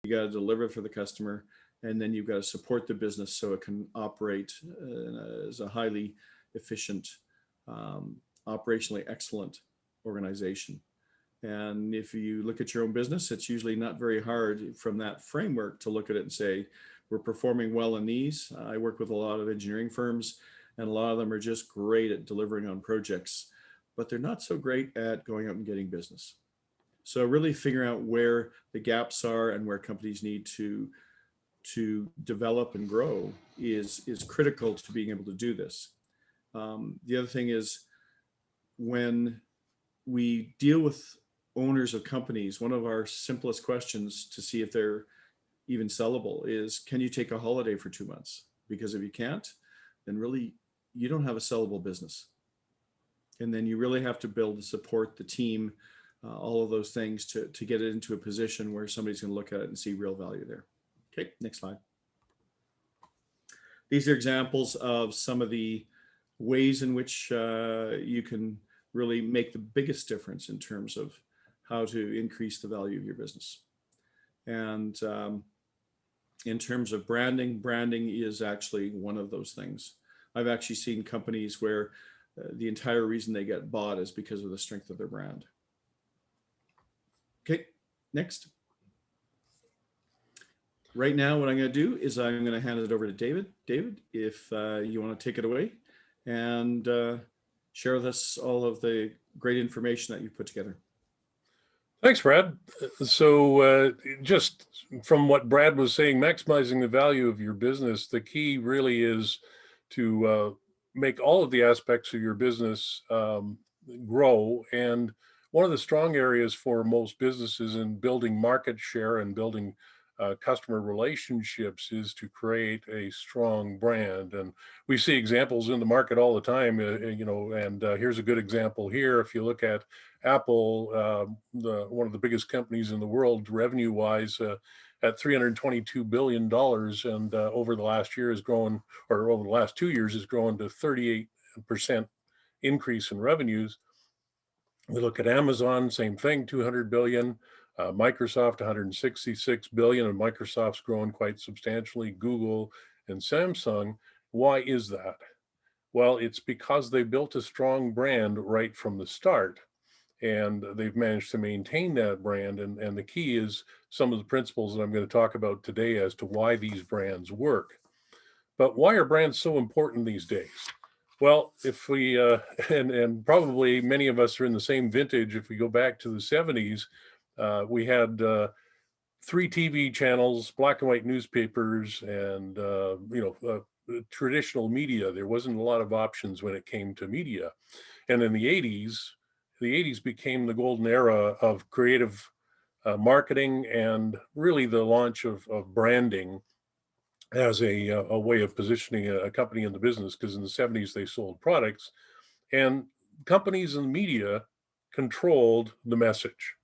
you got to deliver for the customer, and then you've got to support the business so it can operate as a highly efficient, um, operationally excellent organization. And if you look at your own business, it's usually not very hard from that framework to look at it and say, we're performing well in these. I work with a lot of engineering firms, and a lot of them are just great at delivering on projects, but they're not so great at going out and getting business. So really figuring out where the gaps are and where companies need to develop and grow is critical to being able to do this. The other thing is, when we deal with owners of companies, one of our simplest questions to see if they're even sellable is, can you take a holiday for 2 months? Because if you can't, then really you don't have a sellable business. And then you really have to build and support the team, all of those things to get it into a position where somebody's going to look at it and see real value there. Okay, next slide. These are examples of some of the ways in which you can really make the biggest difference in terms of how to increase the value of your business. And in terms of branding, branding is actually one of those things. I've actually seen companies where the entire reason they get bought is because of the strength of their brand. Okay, next. Right now, what I'm going to do is I'm going to hand it over to David. David, if you want to take it away and share with us all of the great information that you put together. Thanks, Brad. So just from what Brad was saying, maximizing the value of your business, the key really is to make all of the aspects of your business grow. And one of the strong areas for most businesses in building market share and building customer relationships is to create a strong brand. And we see examples in the market all the time, and here's a good example here. If you look at Apple, one of the biggest companies in the world, revenue-wise, at $322 billion, and over the last year has grown, or over the last 2 years has grown to 38% increase in revenues. We look at Amazon, same thing, 200 billion. Microsoft, 166 billion, and Microsoft's grown quite substantially. Google and Samsung. Why is that? Well, it's because they built a strong brand right from the start, and they've managed to maintain that brand. And the key is some of the principles that I'm going to talk about today as to why these brands work. But why are brands so important these days? Well, if we, and probably many of us are in the same vintage, if we go back to the 70s, we had 3 TV channels, black and white newspapers, and traditional media. There wasn't a lot of options when it came to media. And in the 80s became the golden era of creative marketing and really the launch of branding as a way of positioning a company in the business, because in the 70s they sold products, and companies and media controlled the message.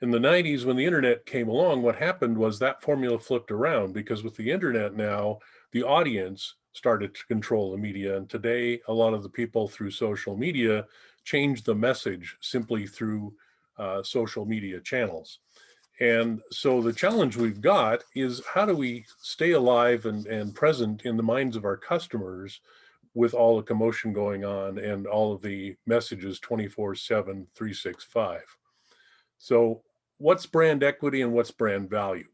In the 90s, when the internet came along, what happened was that formula flipped around, because with the internet now, the audience started to control the media. And today, a lot of the people through social media change the message simply through social media channels. And so the challenge we've got is, how do we stay alive and present in the minds of our customers with all the commotion going on and all of the messages 24/7, 365? So what's brand equity and what's brand value?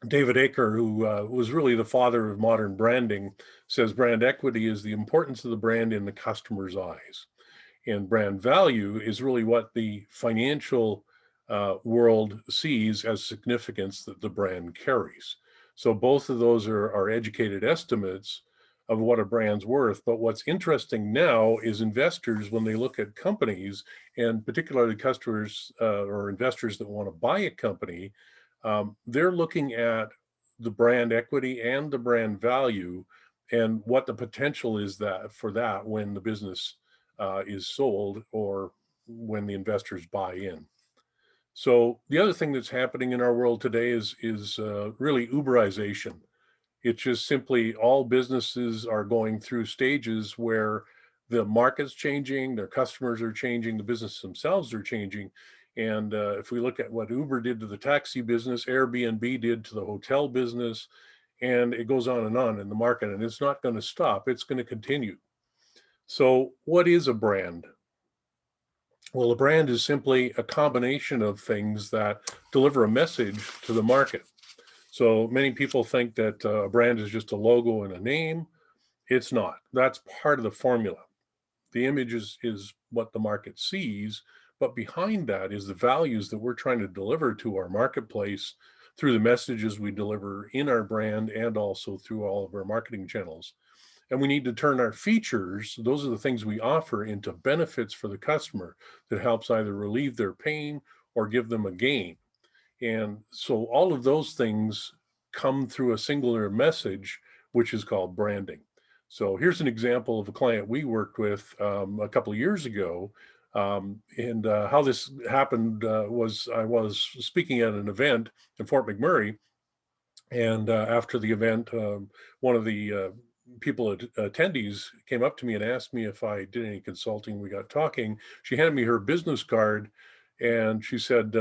David Aker, who was really the father of modern branding, says brand equity is the importance of the brand in the customer's eyes. And brand value is really what the financial world sees as significance that the brand carries. So both of those are educated estimates of what a brand's worth. But what's interesting now is investors, when they look at companies, and particularly customers or investors that want to buy a company, they're looking at the brand equity and the brand value and what the potential is for that when the business is sold or when the investors buy in. So the other thing that's happening in our world today is really Uberization. It's just simply all businesses are going through stages where the market's changing, their customers are changing, the business themselves are changing. And if we look at what Uber did to the taxi business, Airbnb did to the hotel business, and it goes on in the market, and it's not going to stop. It's going to continue. So what is a brand? Well, a brand is simply a combination of things that deliver a message to the market. So many people think that a brand is just a logo and a name. It's not. That's part of the formula. The image is what the market sees, but behind that is the values that we're trying to deliver to our marketplace through the messages we deliver in our brand and also through all of our marketing channels. And we need to turn our features, those are the things we offer, into benefits for the customer that helps either relieve their pain or give them a gain. And so all of those things come through a singular message, which is called branding. So here's an example of a client we worked with a couple of years ago. And how this happened was I was speaking at an event in Fort McMurray. And after the event, one of the attendees came up to me and asked me if I did any consulting. We got talking. She handed me her business card and she said,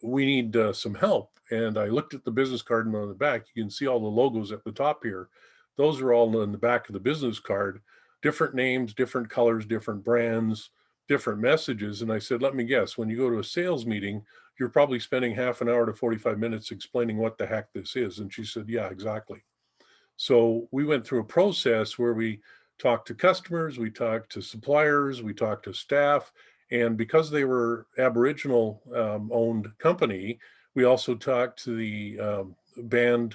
we need some help. And I looked at the business card, and on the back, you can see all the logos at the top here. Those are all in the back of the business card, different names, different colors, different brands, different messages. And I said, let me guess, when you go to a sales meeting, you're probably spending half an hour to 45 minutes explaining what the heck this is. And she said, yeah, exactly. So we went through a process where we talked to customers, we talked to suppliers, we talked to staff. And because they were Aboriginal owned company, we also talked to the band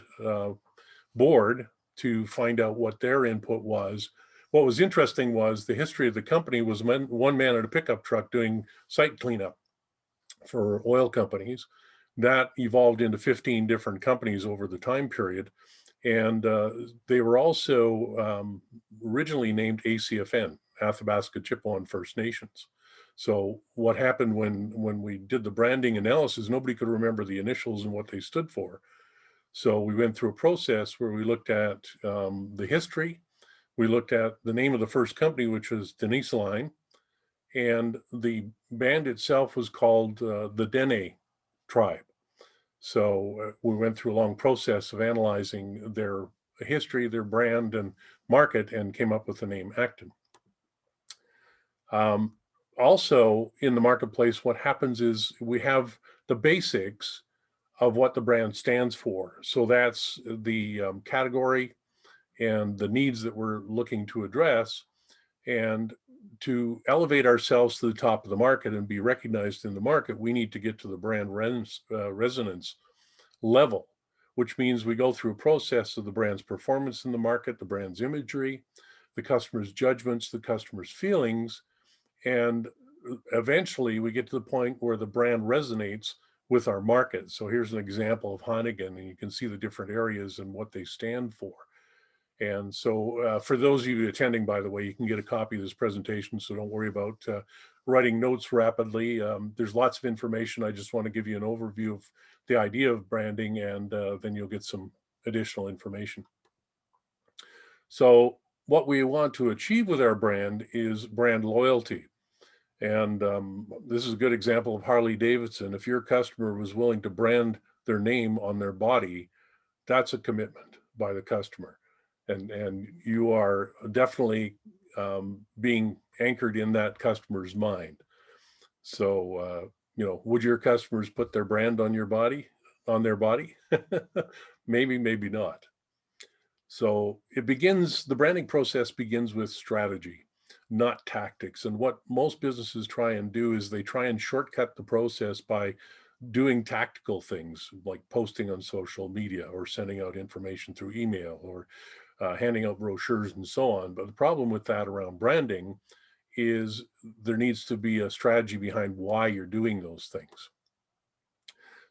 board to find out what their input was. What was interesting was the history of the company was one man in a pickup truck doing site cleanup for oil companies. That evolved into 15 different companies over the time period. And they were also originally named ACFN, Athabasca Chippewa First Nations. So what happened when we did the branding analysis, nobody could remember the initials and what they stood for. So we went through a process where we looked at the history. We looked at the name of the first company, which was Denise Line. And the band itself was called the Dene tribe. So we went through a long process of analyzing their history, their brand and market, and came up with the name Acton. Also in the marketplace, what happens is we have the basics of what the brand stands for. So that's the category and the needs that we're looking to address. And to elevate ourselves to the top of the market and be recognized in the market, we need to get to the brand resonance level, which means we go through a process of the brand's performance in the market, the brand's imagery, the customer's judgments, the customer's feelings, and eventually we get to the point where the brand resonates with our market. So here's an example of Heineken, and you can see the different areas and what they stand for. And so for those of you attending, by the way, you can get a copy of this presentation, so don't worry about writing notes rapidly. There's lots of information. I just want to give you an overview of the idea of branding, and then you'll get some additional information. So what we want to achieve with our brand is brand loyalty. And this is a good example of Harley Davidson. If your customer was willing to brand their name on their body, that's a commitment by the customer. And you are definitely being anchored in that customer's mind. So, would your customers put their brand on your body, on their body? Maybe, maybe not. So the branding process begins with strategy, not tactics. And what most businesses try and do is they try and shortcut the process by doing tactical things like posting on social media or sending out information through email or handing out brochures and so on. But the problem with that around branding is there needs to be a strategy behind why you're doing those things.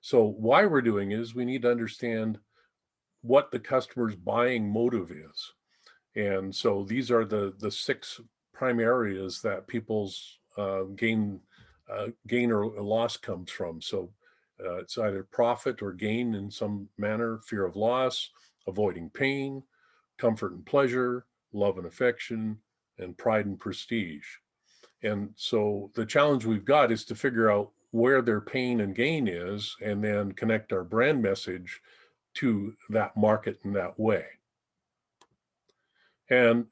So why we're doing it is we need to understand what the customer's buying motive is. And so these are the 6 prime areas that people's gain or loss comes from. So it's either profit or gain in some manner, fear of loss, avoiding pain, comfort and pleasure, love and affection, and pride and prestige. And so the challenge we've got is to figure out where their pain and gain is, and then connect our brand message to that market in that way. And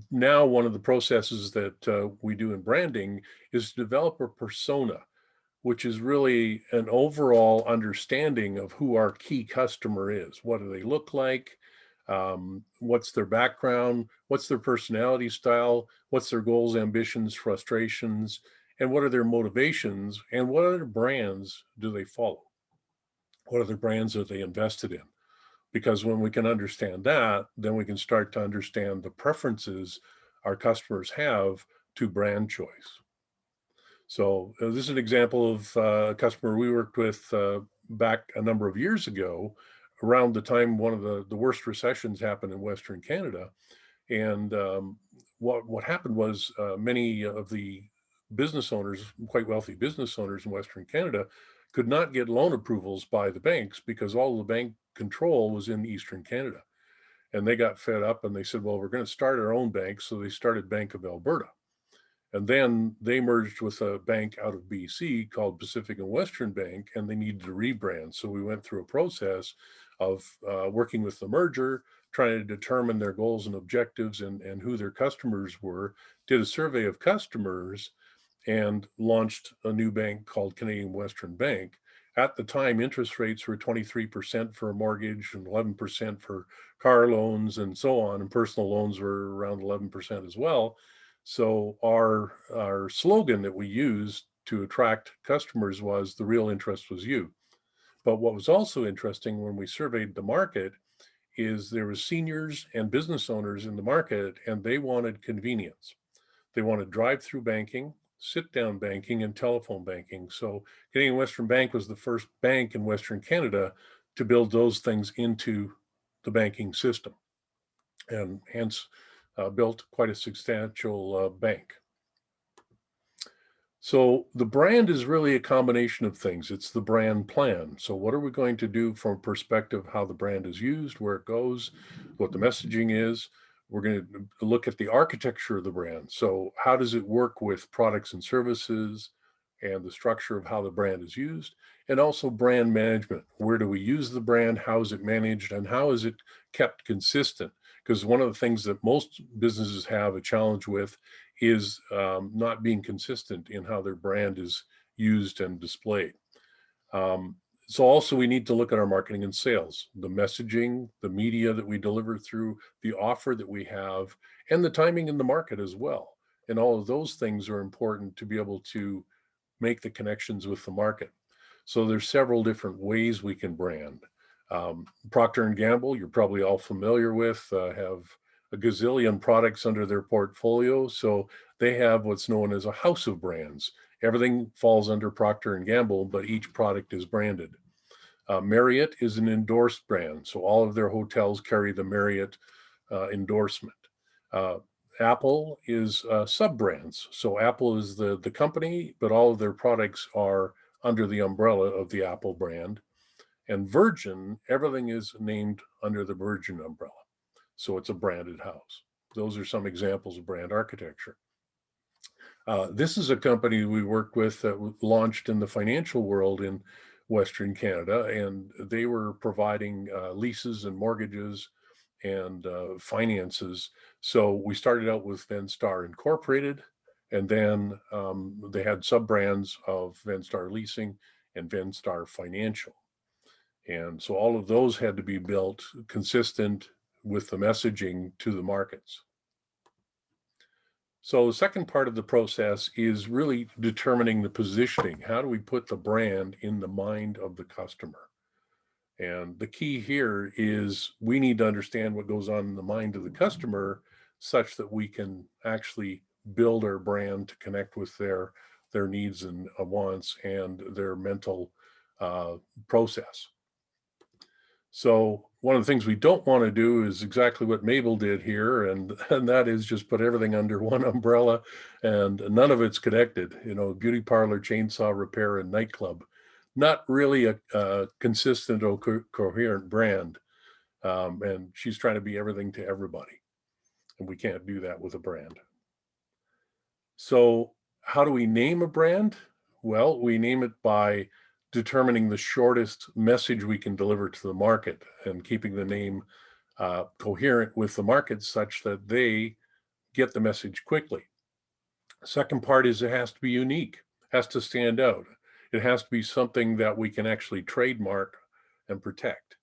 now one of the processes that we do in branding is to develop a persona, which is really an overall understanding of who our key customer is. What do they look like? What's their background? What's their personality style? What's their goals, ambitions, frustrations? And what are their motivations? And what other brands do they follow? What other brands are they invested in? Because when we can understand that, then we can start to understand the preferences our customers have to brand choice. So this is an example of a customer we worked with back a number of years ago, around the time one of the worst recessions happened in Western Canada. And what happened was many of the business owners, quite wealthy business owners in Western Canada, could not get loan approvals by the banks because all the bank control was in Eastern Canada. And they got fed up and they said, well, we're going to start our own bank. So they started Bank of Alberta. And then they merged with a bank out of BC called Pacific and Western Bank, and they needed to rebrand. So we went through a process of working with the merger, trying to determine their goals and objectives and who their customers were, did a survey of customers, and launched a new bank called Canadian Western Bank. At the time, interest rates were 23% for a mortgage and 11% for car loans and so on, and personal loans were around 11% as well. So our slogan that we used to attract customers was "the real interest was you." But what was also interesting when we surveyed the market is there was seniors and business owners in the market, and they wanted convenience. They wanted drive-through banking, sit-down banking, and telephone banking. So Canadian Western Bank was the first bank in Western Canada to build those things into the banking system, and hence built quite a substantial bank. So the brand is really a combination of things. It's the brand plan. So what are we going to do from a perspective how the brand is used, where it goes, what the messaging is? We're going to look at the architecture of the brand. So how does it work with products and services and the structure of how the brand is used? And also brand management. Where do we use the brand? How is it managed? And how is it kept consistent? Because one of the things that most businesses have a challenge with is not being consistent in how their brand is used and displayed. So also we need to look at our marketing and sales, the messaging, the media that we deliver through, the offer that we have, and the timing in the market as well. And all of those things are important to be able to make the connections with the market. So there's several different ways we can brand. Procter & Gamble, you're probably all familiar with, have a gazillion products under their portfolio. So they have what's known as a house of brands. Everything falls under Procter & Gamble, but each product is branded. Marriott is an endorsed brand. So all of their hotels carry the Marriott endorsement. Apple is sub-brands. So Apple is the company, but all of their products are under the umbrella of the Apple brand. And Virgin, everything is named under the Virgin umbrella. So it's a branded house. Those are some examples of brand architecture. This is a company we worked with that launched in the financial world in Western Canada, and they were providing leases and mortgages and finances. So we started out with Venstar Incorporated, and then they had sub-brands of Venstar Leasing and Venstar Financial. And so all of those had to be built consistent with the messaging to the markets. So the second part of the process is really determining the positioning. How do we put the brand in the mind of the customer? And the key here is we need to understand what goes on in the mind of the customer such that we can actually build our brand to connect with their needs and wants and their mental process. So one of the things we don't want to do is exactly what Mabel did here, and that is just put everything under one umbrella, and none of it's connected. You know, beauty parlor, chainsaw repair, and nightclub. Not really a consistent or coherent brand. And she's trying to be everything to everybody, and we can't do that with a brand. So how do we name a brand? Well, we name it by determining the shortest message we can deliver to the market and keeping the name coherent with the market such that they get the message quickly. Second part is it has to be unique, has to stand out. It has to be something that we can actually trademark and protect.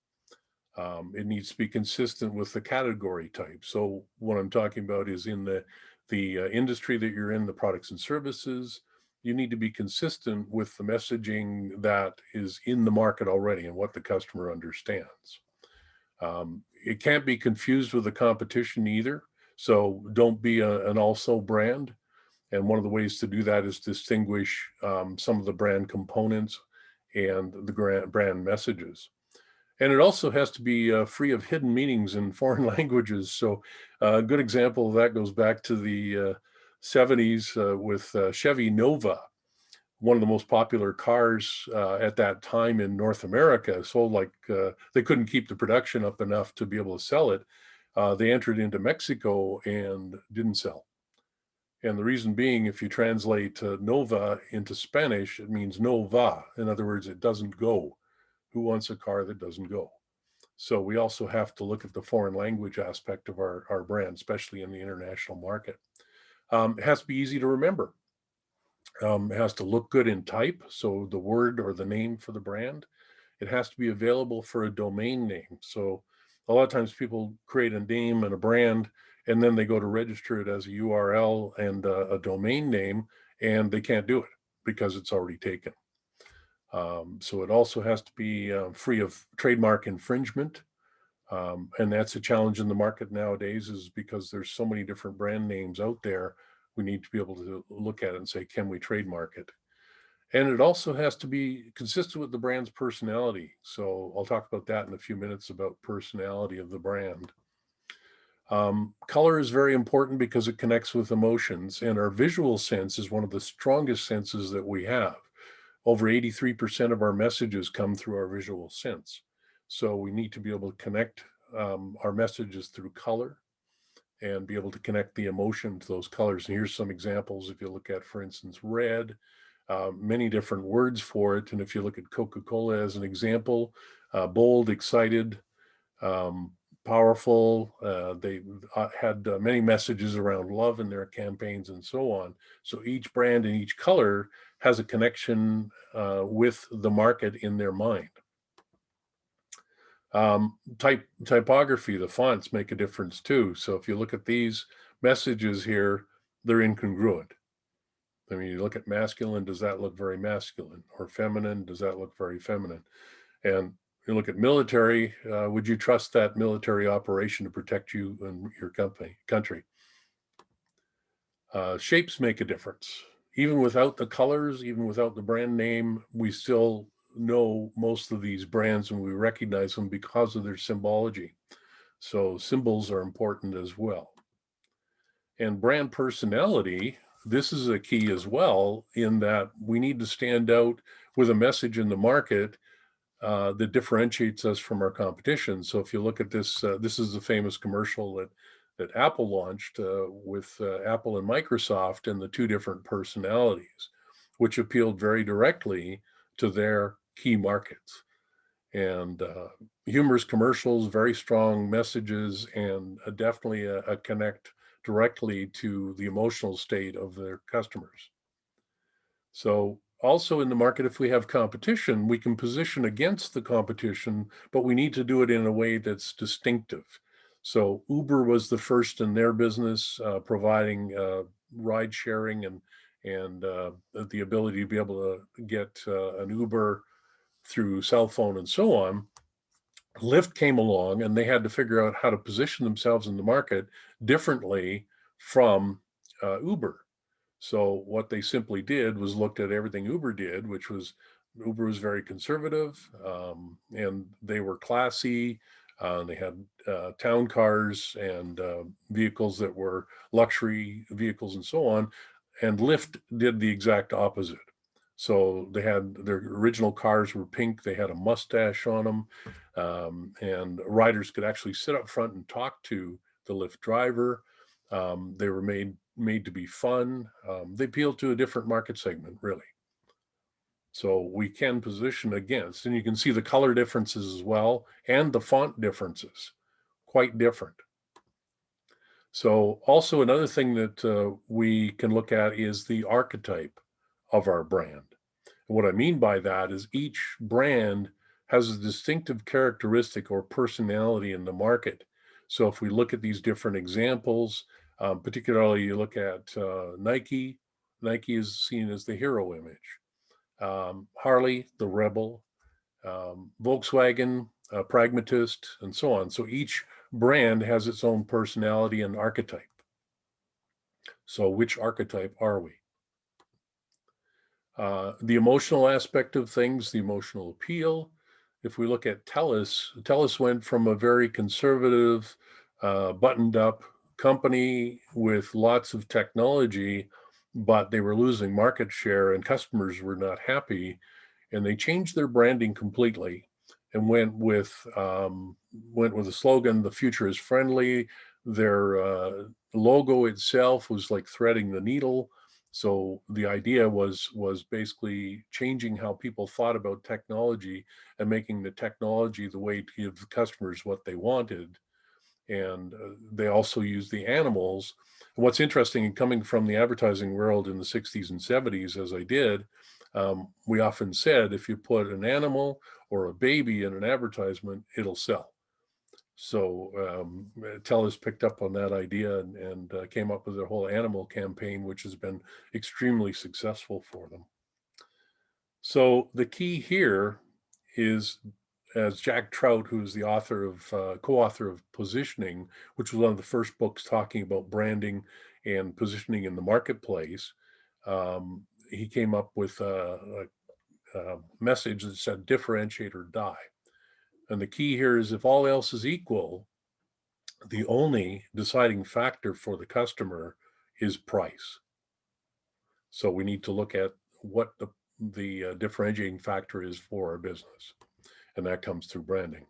It needs to be consistent with the category type. So what I'm talking about is in the industry that you're in, the products and services, you need to be consistent with the messaging that is in the market already and what the customer understands. It can't be confused with the competition either. So don't be an also brand. And one of the ways to do that is distinguish some of the brand components and the brand messages. And it also has to be free of hidden meanings in foreign languages. So a good example of that goes back to the 70s with Chevy Nova, one of the most popular cars at that time in North America. Sold like they couldn't keep the production up enough to be able to sell it. They entered into Mexico and didn't sell. And the reason being, if you translate Nova into Spanish, it means no va. In other words, it doesn't go. Who wants a car that doesn't go? So we also have to look at the foreign language aspect of our brand, especially in the international market. It has to be easy to remember. It has to look good in type, so the word or the name for the brand. It has to be available for a domain name. So a lot of times people create a name and a brand, and then they go to register it as a URL and a domain name, and they can't do it because it's already taken. So it also has to be free of trademark infringement. And that's a challenge in the market nowadays is because there's so many different brand names out there. We need to be able to look at it and say, can we trademark it? And it also has to be consistent with the brand's personality. So I'll talk about that in a few minutes about personality of the brand. Color is very important because it connects with emotions, and our visual sense is one of the strongest senses that we have. Over 83% of our messages come through our visual sense. So we need to be able to connect our messages through color and be able to connect the emotion to those colors. And here's some examples. If you look at, for instance, red, many different words for it. And if you look at Coca-Cola as an example, bold, excited, um, powerful. They had many messages around love in their campaigns and so on. So each brand and each color has a connection with the market in their mind. Typography, the fonts make a difference too. So if you look at these messages here, they're incongruent. I mean, you look at masculine, does that look very masculine? Or feminine, does that look very feminine? And you look at military, would you trust that military operation to protect you and your country? Shapes make a difference. Even without the colors, even without the brand name, we still know most of these brands and we recognize them because of their symbology. So symbols are important as well. And brand personality, this is a key as well, in that we need to stand out with a message in the market that differentiates us from our competition. So if you look at this, this is the famous commercial that Apple launched with Apple and Microsoft and the two different personalities, which appealed very directly to their key markets. And humorous commercials, very strong messages, and definitely a connect directly to the emotional state of their customers. So also in the market, if we have competition, we can position against the competition, but we need to do it in a way that's distinctive. So Uber was the first in their business, providing ride sharing and the ability to be able to get an Uber through cell phone and so on. Lyft came along and they had to figure out how to position themselves in the market differently from Uber. So what they simply did was looked at everything Uber did, which was Uber was very conservative, and they were classy. They had town cars and vehicles that were luxury vehicles and so on. And Lyft did the exact opposite. So they had their original cars were pink. They had a mustache on them, and riders could actually sit up front and talk to the Lyft driver. They were made to be fun. They appeal to a different market segment, really. So we can position against, and you can see the color differences as well, and the font differences, quite different. So also another thing that we can look at is the archetype of our brand. And what I mean by that is each brand has a distinctive characteristic or personality in the market. So if we look at these different examples, particularly you look at Nike. Nike is seen as the hero image. Harley, the rebel. Volkswagen, pragmatist, and so on. So each brand has its own personality and archetype. So which archetype are we? The emotional aspect of things, the emotional appeal. If we look at TELUS, TELUS went from a very conservative, buttoned up company with lots of technology, but they were losing market share and customers were not happy. And they changed their branding completely and went with a slogan, "The future is friendly." Their logo itself was like threading the needle. So the idea was basically changing how people thought about technology and making the technology the way to give the customers what they wanted. And they also used the animals. And what's interesting, in coming from the advertising world in the 60s and 70s, as I did, we often said if you put an animal or a baby in an advertisement, it'll sell. So TELUS picked up on that idea and came up with their whole animal campaign, which has been extremely successful for them. So the key here is, as Jack Trout, who's the author of co-author of Positioning, which was one of the first books talking about branding and positioning in the marketplace, he came up with a message that said differentiate or die. And the key here is if all else is equal, the only deciding factor for the customer is price. So we need to look at what the differentiating factor is for our business, and that comes through branding.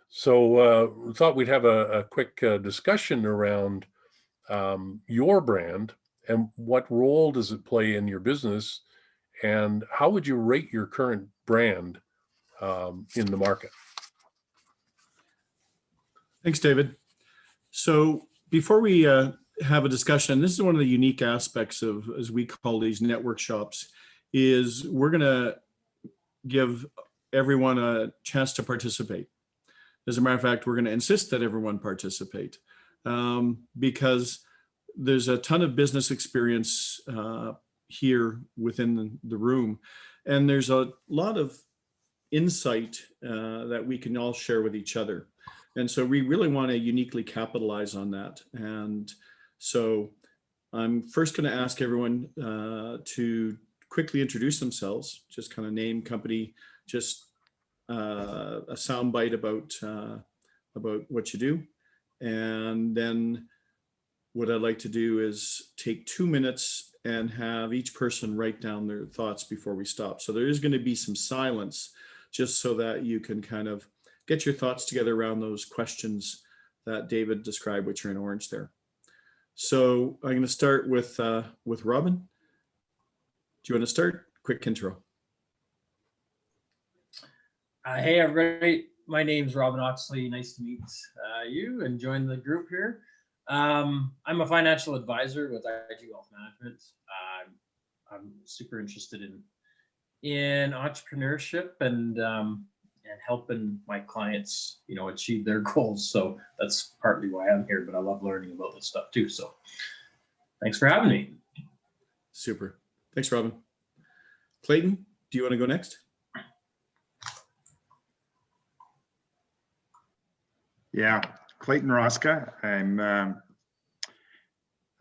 So we thought we'd have a quick discussion around your brand and what role does it play in your business, and how would you rate your current brand in the market? Thanks, David. So before we have a discussion, this is one of the unique aspects of, as we call these network shops, is we're going to give everyone a chance to participate. As a matter of fact, we're going to insist that everyone participate because there's a ton of business experience here within the room. And there's a lot of insight that we can all share with each other. And so we really want to uniquely capitalize on that. And so I'm first going to ask everyone to quickly introduce themselves, just kind of name, company, just a soundbite about what you do. And then what I'd like to do is take 2 minutes and have each person write down their thoughts before we stop. So there is going to be some silence just so that you can kind of get your thoughts together around those questions that David described, which are in orange there. So I'm going to start with Robin. Do you want to start? Quick intro. Hey, everybody. My name's Robin Oxley. Nice to meet you and join the group here. I'm a financial advisor with IG Wealth Management. I'm super interested in entrepreneurship and helping my clients, achieve their goals. So that's partly why I'm here, but I love learning about this stuff too. So thanks for having me. Super. Thanks, Robin. Clayton, do you want to go next? Yeah, Clayton Roska.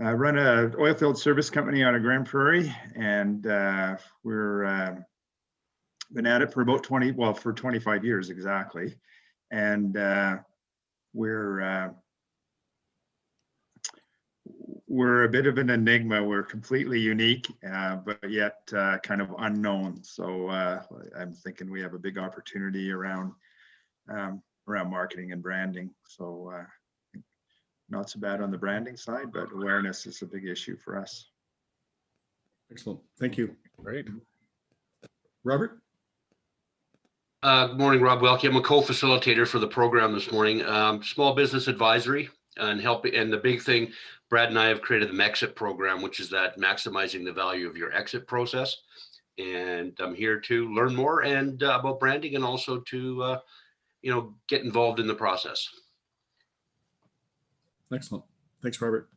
I run an oilfield service company out of Grand Prairie, and we're been at it for about 25 years exactly. And we're a bit of an enigma. We're completely unique, but yet kind of unknown. So I'm thinking we have a big opportunity around marketing and branding. So not so bad on the branding side, but awareness is a big issue for us. Excellent. Thank you. Great. Robert? Good morning, Rob Welke. I'm a co-facilitator for the program this morning. Small business advisory and helping. And the big thing, Brad and I have created the Mexit program, which is that maximizing the value of your exit process. And I'm here to learn more and about branding, and also to get involved in the process. Excellent. Thanks, Robert.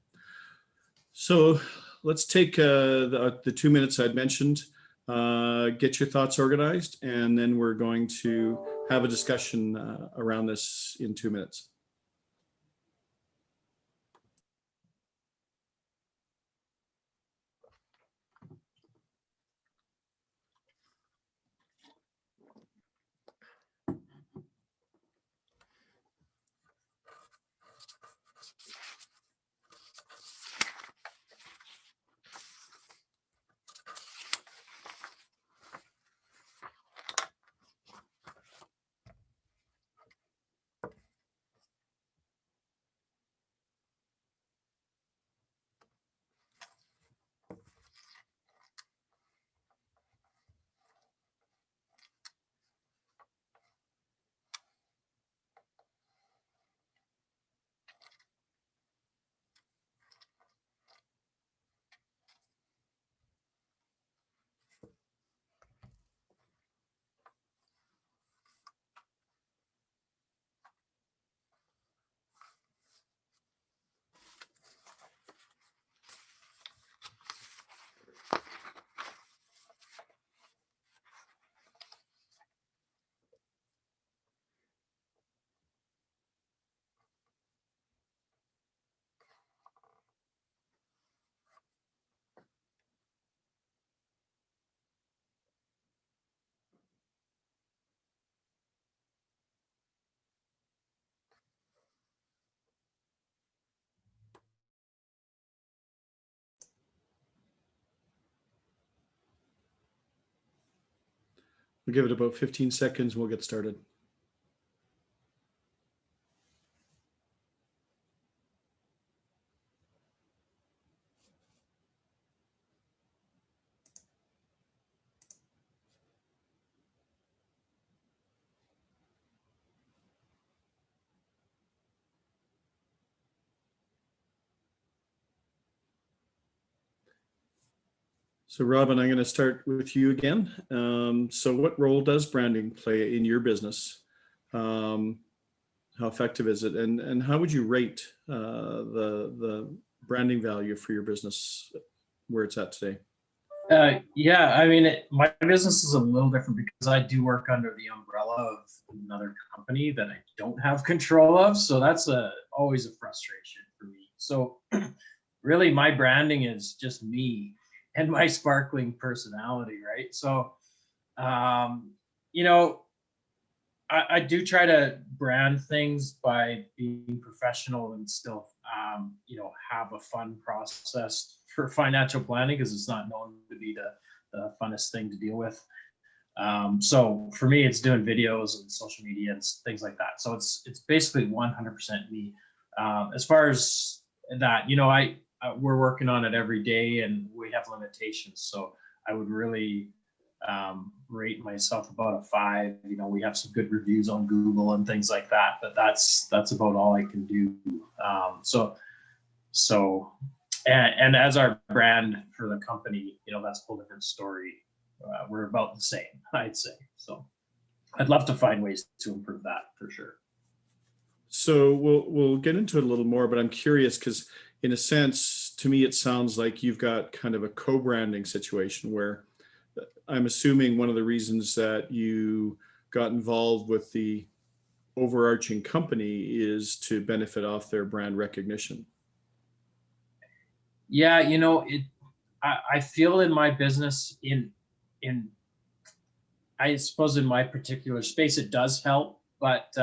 So let's take the 2 minutes I'd mentioned, get your thoughts organized, and then we're going to have a discussion around this in 2 minutes. We'll give it about 15 seconds and we'll get started. So Robin, I'm going to start with you again. So what role does branding play in your business? How effective is it? And how would you rate the branding value for your business where it's at today? Yeah, I mean, my business is a little different because I do work under the umbrella of another company that I don't have control of. So that's always a frustration for me. So really my branding is just me and my sparkling personality, right? So, I do try to brand things by being professional and still, have a fun process for financial planning, because it's not known to be the funnest thing to deal with. So for me, it's doing videos and social media and things like that. So it's basically 100% me. As far as that, we're working on it every day and we have limitations. So I would really rate myself about a 5. We have some good reviews on Google and things like that, but that's about all I can do. And as our brand for the company, that's a whole different story. We're about the same, I'd say. So I'd love to find ways to improve that for sure. So we'll get into it a little more, but I'm curious because in a sense, to me, it sounds like you've got kind of a co-branding situation where I'm assuming one of the reasons that you got involved with the overarching company is to benefit off their brand recognition. Yeah, I feel in my business, I suppose in my particular space, it does help, but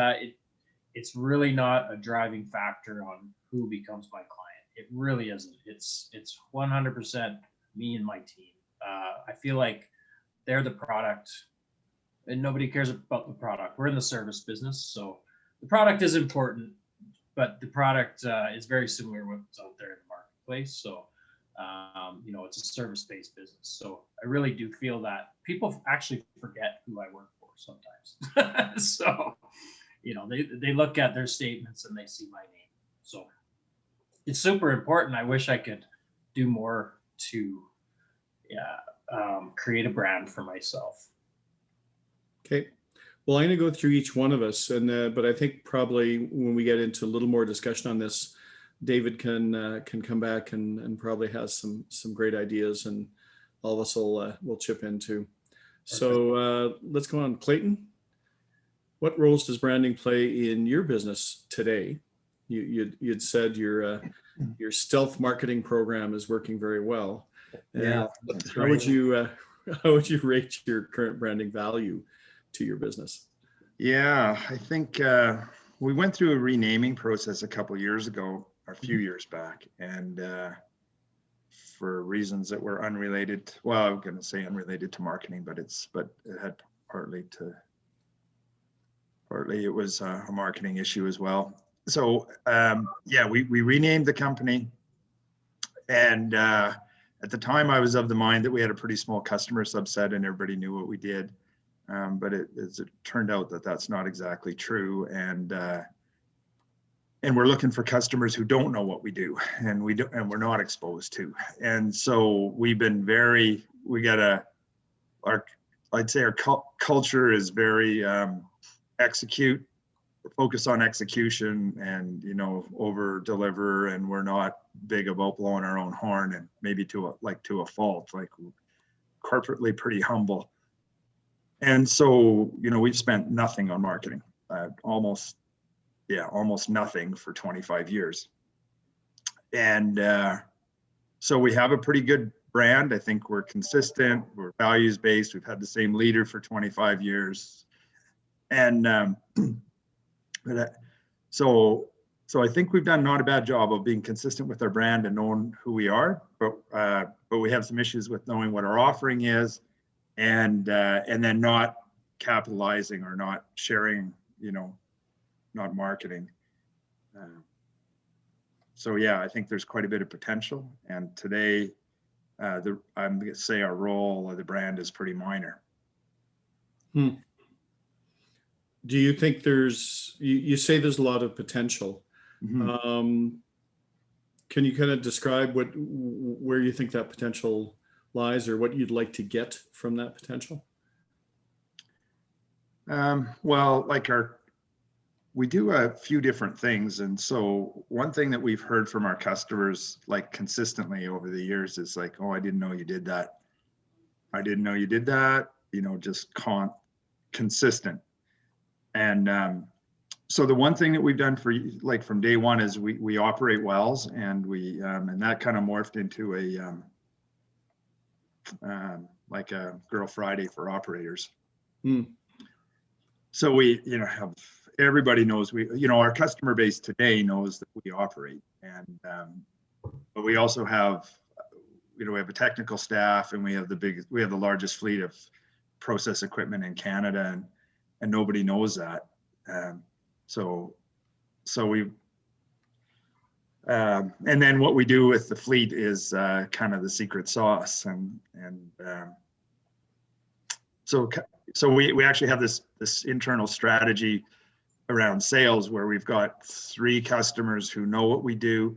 it's really not a driving factor on who becomes my client. It really isn't. It's 100% me and my team. I feel like they're the product and nobody cares about the product. We're in the service business, so the product is important, but the product is very similar to what's out there in the marketplace. So It's a service-based business. So I really do feel that people actually forget who I work for sometimes. So, they look at their statements and they see my name. So it's super important. I wish I could do more to create a brand for myself. Okay. Well, I'm going to go through each one of us, but I think probably when we get into a little more discussion on this, David can come back and probably has some great ideas, and all of us will chip in too. So let's go on, Clayton. What roles does branding play in your business today? You'd said your stealth marketing program is working very well. Yeah, that's How right. would you rate your current branding value to your business? Yeah, I think we went through a renaming process a couple of years ago, or a few years back, and for reasons that were unrelated. Well, I'm going to say unrelated to marketing, but it had partly it was a marketing issue as well. So we renamed the company, and at the time I was of the mind that we had a pretty small customer subset and everybody knew what we did. But it turned out that that's not exactly true, and we're looking for customers who don't know what we do, and we're not exposed to. And so we've been I'd say our culture is very focus on execution, and over deliver, and we're not big about blowing our own horn, and maybe to a fault, like corporately pretty humble. And so, we've spent nothing on marketing, almost nothing for 25 years. And so we have a pretty good brand. I think we're consistent, we're values-based, we've had the same leader for 25 years. And so I think we've done not a bad job of being consistent with our brand and knowing who we are, but we have some issues with knowing what our offering is, and then not capitalizing or not sharing, not marketing. So yeah, I think there's quite a bit of potential. And today, I'm going to say our role of the brand is pretty minor. Do you think you say there's a lot of potential? Mm-hmm. Can you kind of describe where you think that potential lies, or what you'd like to get from that potential? Well, we do a few different things. And so one thing that we've heard from our customers, consistently over the years, is like, oh, I didn't know you did that. I didn't know you did that, just consistent. And so the one thing that we've done from day one is we operate wells, and and that kind of morphed into a Girl Friday for operators. So we, have, everybody knows our customer base today knows that we operate, and but we also have, we have a technical staff, and we have the largest fleet of process equipment in Canada, and nobody knows that. So we, and then what we do with the fleet is kind of the secret sauce, and so we actually have this internal strategy around sales, where we've got 3 customers who know what we do,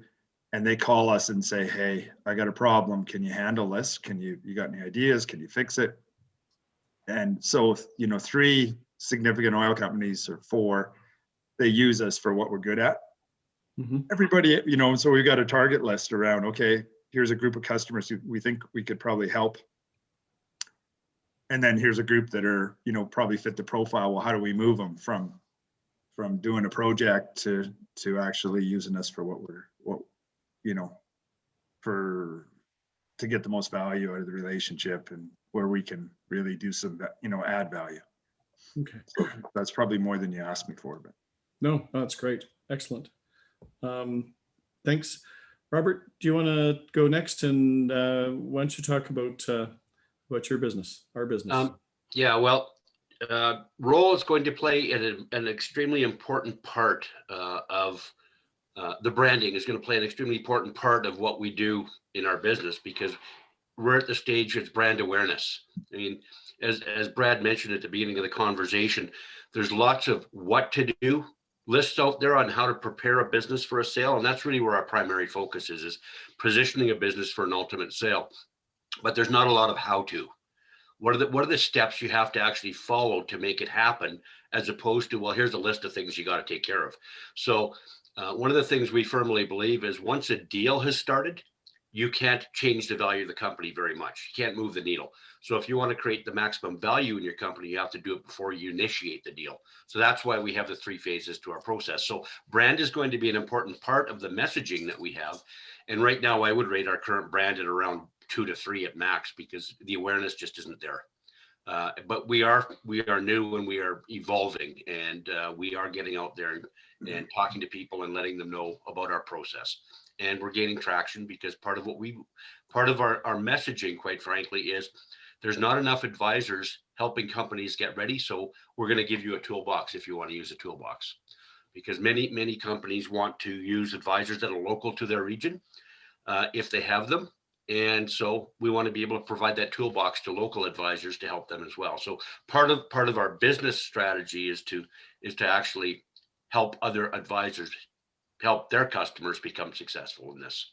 and they call us and say, hey, I got a problem. Can you handle this? You got any ideas? Can you fix it? And so, 3 significant oil companies, or 4, they use us for what we're good at. Mm-hmm. Everybody, so we've got a target list around, okay, here's a group of customers who we think we could probably help. And then here's a group that are, probably fit the profile. Well, how do we move them from doing a project to actually using us for to get the most value out of the relationship, and where we can really do some, add value. Okay. So that's probably more than you asked me for, but. No, that's great. Excellent. Thanks. Robert, do you want to go next? And why don't you talk about your business, our business? Yeah, well, role is going to play an extremely important part of the branding is going to play an extremely important part of what we do in our business, because we're at the stage it's brand awareness. I mean, as Brad mentioned at the beginning of the conversation, there's lots of what to do lists out there on how to prepare a business for a sale. And that's really where our primary focus is positioning a business for an ultimate sale. But there's not a lot of how to. What are the steps you have to actually follow to make it happen, as opposed to, well, here's a list of things you got to take care of. So one of the things we firmly believe is once a deal has started, you can't change the value of the company very much. You can't move the needle. So if you want to create the maximum value in your company, you have to do it before you initiate the deal. So that's why we have the 3 phases to our process. So brand is going to be an important part of the messaging that we have. And right now I would rate our current brand at around 2 to 3 at max, because the awareness just isn't there. But we are new and we are evolving, and we are getting out there and talking to people and letting them know about our process. And we're gaining traction, because part of our messaging, quite frankly, is there's not enough advisors helping companies get ready. So we're going to give you a toolbox if you want to use a toolbox, because many companies want to use advisors that are local to their region, if they have them. And so we want to be able to provide that toolbox to local advisors to help them as well. So part of our business strategy is to actually help other advisors help their customers become successful in this.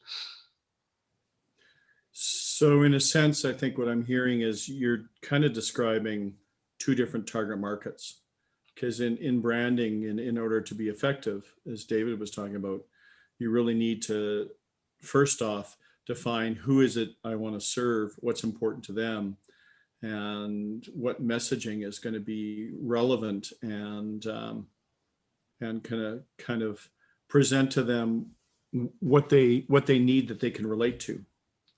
So in a sense, I think what I'm hearing is you're kind of describing 2 different target markets, because in branding, in order to be effective, as David was talking about, you really need to, first off, define who is it I want to serve, what's important to them, and what messaging is going to be relevant, and kind of present to them what they need that they can relate to.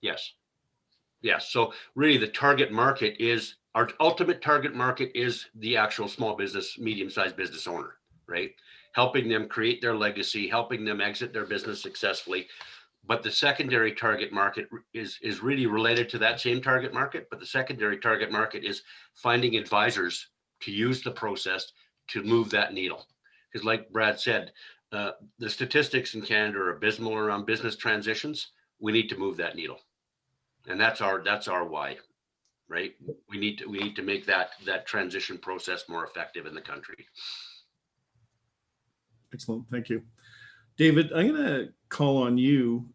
Yes. So really the target market is, our ultimate target market is the actual small business, medium-sized business owner, right? Helping them create their legacy, helping them exit their business successfully. But the secondary target market is really related to that same target market. But the secondary target market is finding advisors to use the process to move that needle. Because like Brad said, the statistics in Canada are abysmal around business transitions. We need to move that needle. And that's our why, right? We need to make that transition process more effective in the country. Excellent, thank you. David, I'm going to call on you.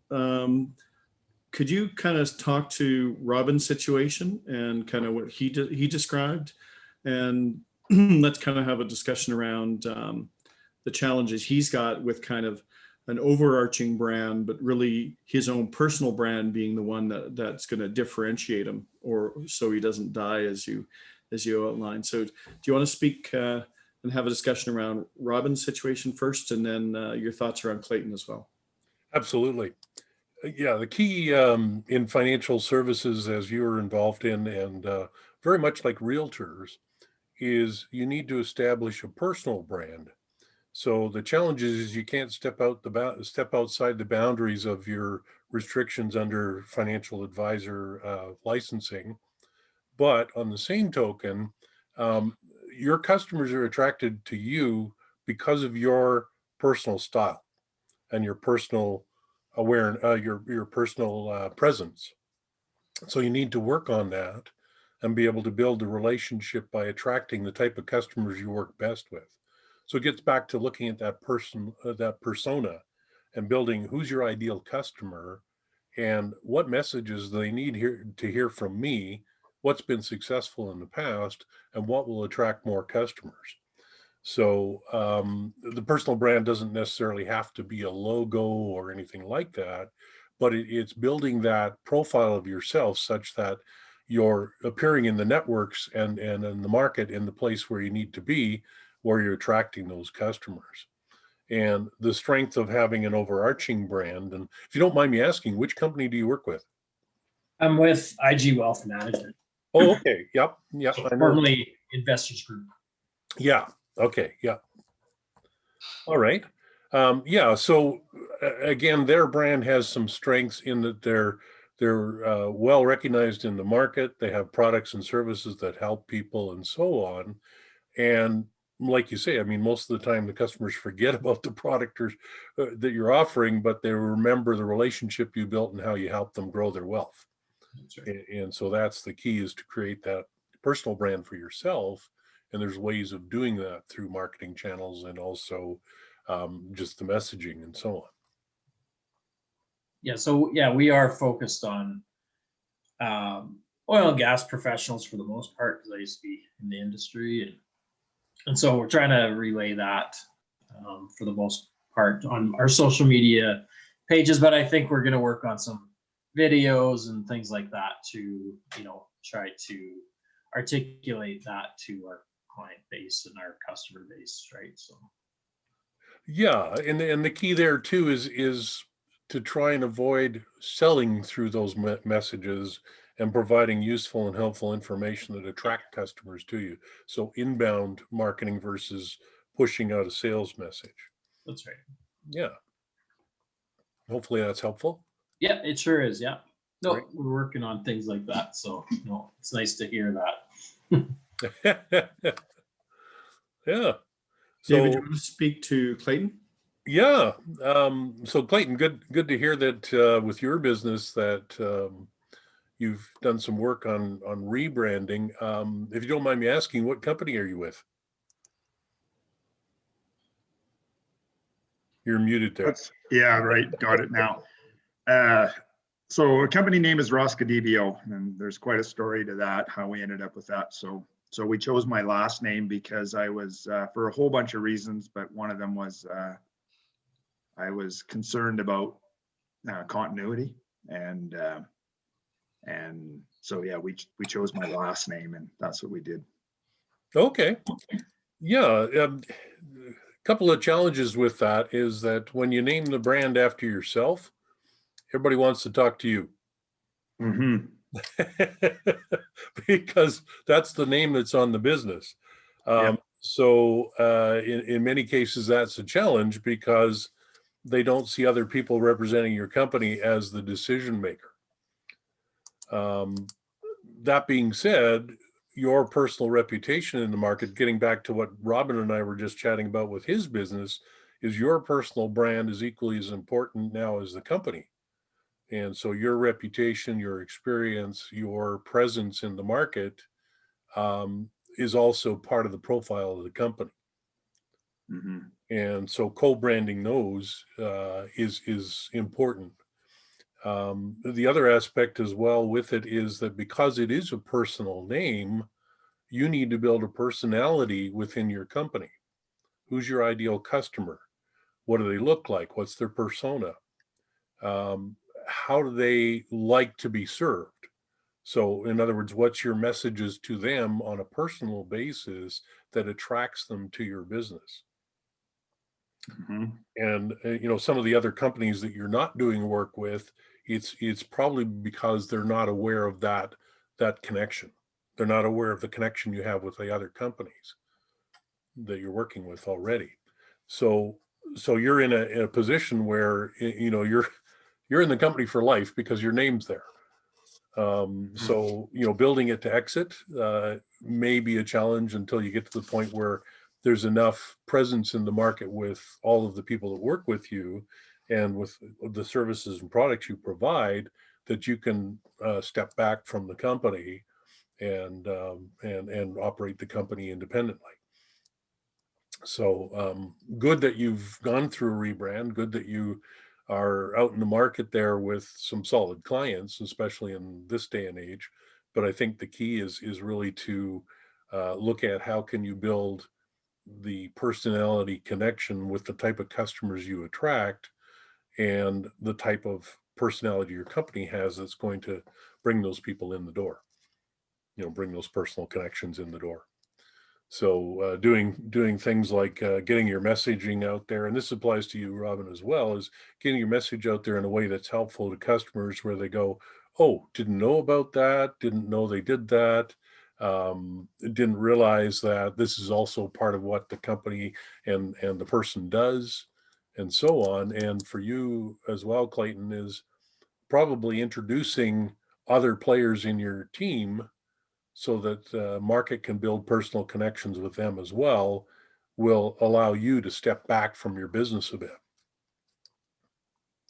Could you kind of talk to Robin's situation and kind of what he described, and let's kind of have a discussion around the challenges he's got with kind of an overarching brand, but really his own personal brand being the one that's going to differentiate him, or so he doesn't die, as you outlined. So do you want to speak and have a discussion around Robin's situation first, and then your thoughts around Clayton as well? Absolutely. Yeah, the key in financial services, as you're involved in, and very much like realtors, is you need to establish a personal brand. So the challenge is you can't step outside the boundaries of your restrictions under financial advisor licensing. But on the same token, your customers are attracted to you because of your personal style and your personal your personal presence. So you need to work on that and be able to build a relationship by attracting the type of customers you work best with. So it gets back to looking at that person, that persona, and building who's your ideal customer and what messages they need to hear from me, what's been successful in the past, and what will attract more customers. So the personal brand doesn't necessarily have to be a logo or anything like that, but it's building that profile of yourself such that you're appearing in the networks and in the market in the place where you need to be, where you're attracting those customers. And the strength of having an overarching brand. And if you don't mind me asking, which company do you work with? I'm with IG Wealth Management. Oh, okay. Yep. Formerly Investors Group. Yeah. Okay. Yeah. All right. Yeah. So again, their brand has some strengths in that they're well recognized in the market. They have products and services that help people and so on. And like you say, I mean, most of the time the customers forget about the product or that you're offering, but they remember the relationship you built and how you helped them grow their wealth. That's right. And so that's the key, is to create that personal brand for yourself. And there's ways of doing that through marketing channels, and also just the messaging and so on. Yeah. So yeah, we are focused on oil and gas professionals for the most part, because I used to be in the industry, and so we're trying to relay that for the most part on our social media pages. But I think we're going to work on some videos and things like that to, try to articulate that to our client base and our customer base, right? So Yeah, and the key there too is to try and avoid selling through those messages, and providing useful and helpful information that attract customers to you. So inbound marketing versus pushing out a sales message. that's right. Yeah. Hopefully that's helpful. Yeah, it sure is. Yeah. No, Great. we're working on things like that. So it's nice to hear that. Yeah. David, So you want to speak to Clayton? yeah. So Clayton, good to hear that with your business that you've done some work on rebranding. If you don't mind me asking, what company are you with? You're muted there. Yeah, right. Got it now. So a company name is Rosca DBO, and there's quite a story to that, how we ended up with that. So we chose my last name because I was, for a whole bunch of reasons, but one of them was I was concerned about continuity, and so yeah, we chose my last name, and that's what we did. Okay. Yeah. A couple of challenges with that is that when you name the brand after yourself, everybody wants to talk to you. Mm-hmm. Because that's the name that's on the business. Yeah. So in many cases, that's a challenge, because they don't see other people representing your company as the decision maker. That being said, your personal reputation in the market, getting back to what Robin and I were just chatting about with his business, is your personal brand is equally as important now as the company. And so your reputation, your experience, your presence in the market is also part of the profile of the company. Mm-hmm. And so co-branding those is important. The other aspect as well with it is that because it is a personal name, you need to build a personality within your company. Who's your ideal customer? What do they look like? What's their persona? How do they like to be served? So in other words, what's your messages to them on a personal basis that attracts them to your business? Mm-hmm. And some of the other companies that you're not doing work with, it's probably because they're not aware of that connection. They're not aware of the connection you have with the other companies that you're working with already. So you're in a position where you're in the company for life because your name's there. So building it to exit may be a challenge until you get to the point where there's enough presence in the market with all of the people that work with you and with the services and products you provide, that you can step back from the company and operate the company independently. So good that you've gone through a rebrand. Good that you are out in the market there with some solid clients, especially in this day and age. But I think the key is really to look at how can you build the personality connection with the type of customers you attract, and the type of personality your company has that's going to bring those people in the door. Bring those personal connections in the door. So doing things like getting your messaging out there, and this applies to you, Robin, as well, is getting your message out there in a way that's helpful to customers, where they go, oh, didn't know about that, didn't know they did that, didn't realize that this is also part of what the company and the person does, and so on. And for you as well, Clayton, is probably introducing other players in your team so that market can build personal connections with them as well, will allow you to step back from your business a bit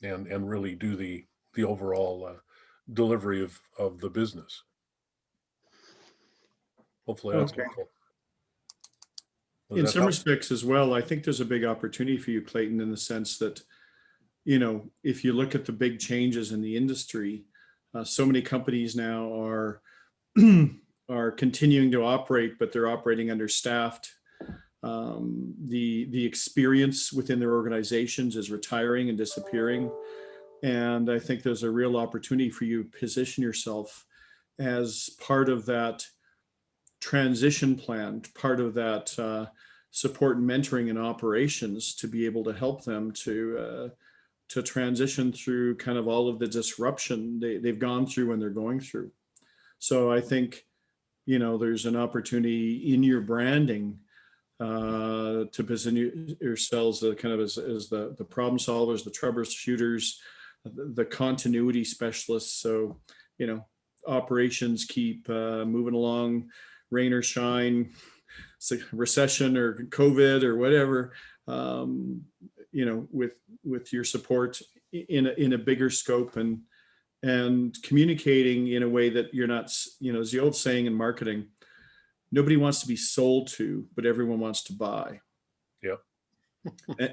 and really do the overall delivery of the business. Hopefully that's Okay. helpful. Does In that some help? respects as well, I think there's a big opportunity for you, Clayton, in the sense that, you know, if you look at the big changes in the industry, so many companies now are are continuing to operate, but they're operating understaffed. The experience within their organizations is retiring and disappearing. And I think there's a real opportunity for you to position yourself as part of that transition plan, part of that support and mentoring and operations to be able to help them to transition through kind of all of the disruption they've gone through and they're going through. So I think, you know, there's an opportunity in your branding to position yourselves kind of as the problem solvers, the troubleshooters, the continuity specialists. So, you know, operations keep moving along, rain or shine, recession or COVID or whatever, you know, with your support in a bigger scope and communicating in a way that you're not, you know, as the old saying in marketing, nobody wants to be sold to, but everyone wants to buy. Yep.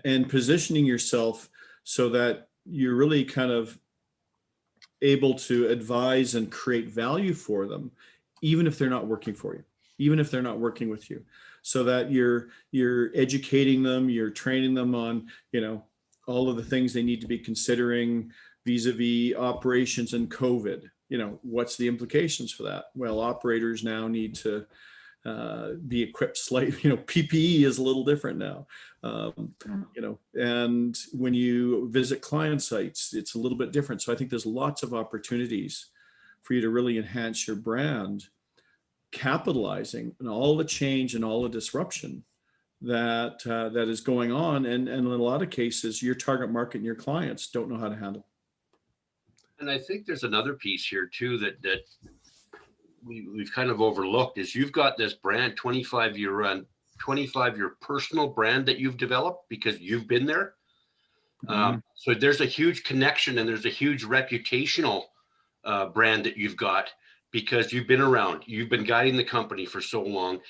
And positioning yourself so that you're really kind of able to advise and create value for them, even if they're not working for you, even if they're not working with you, so that you're educating them, you're training them on, you know, all of the things they need to be considering vis-a-vis operations and COVID. You know, what's the implications for that? Well, operators now need to be equipped slightly, you know, PPE is a little different now, you know, and when you visit client sites, it's a little bit different. So I think there's lots of opportunities for you to really enhance your brand, capitalizing on all the change and all the disruption that that is going on. And in a lot of cases, your target market and your clients don't know how to handle. And I think there's another piece here too that we've kind of overlooked is you've got this brand 25-year personal brand that you've developed because you've been there. So there's a huge connection and there's a huge reputational brand that you've got because you've been around, you've been guiding the company for so long,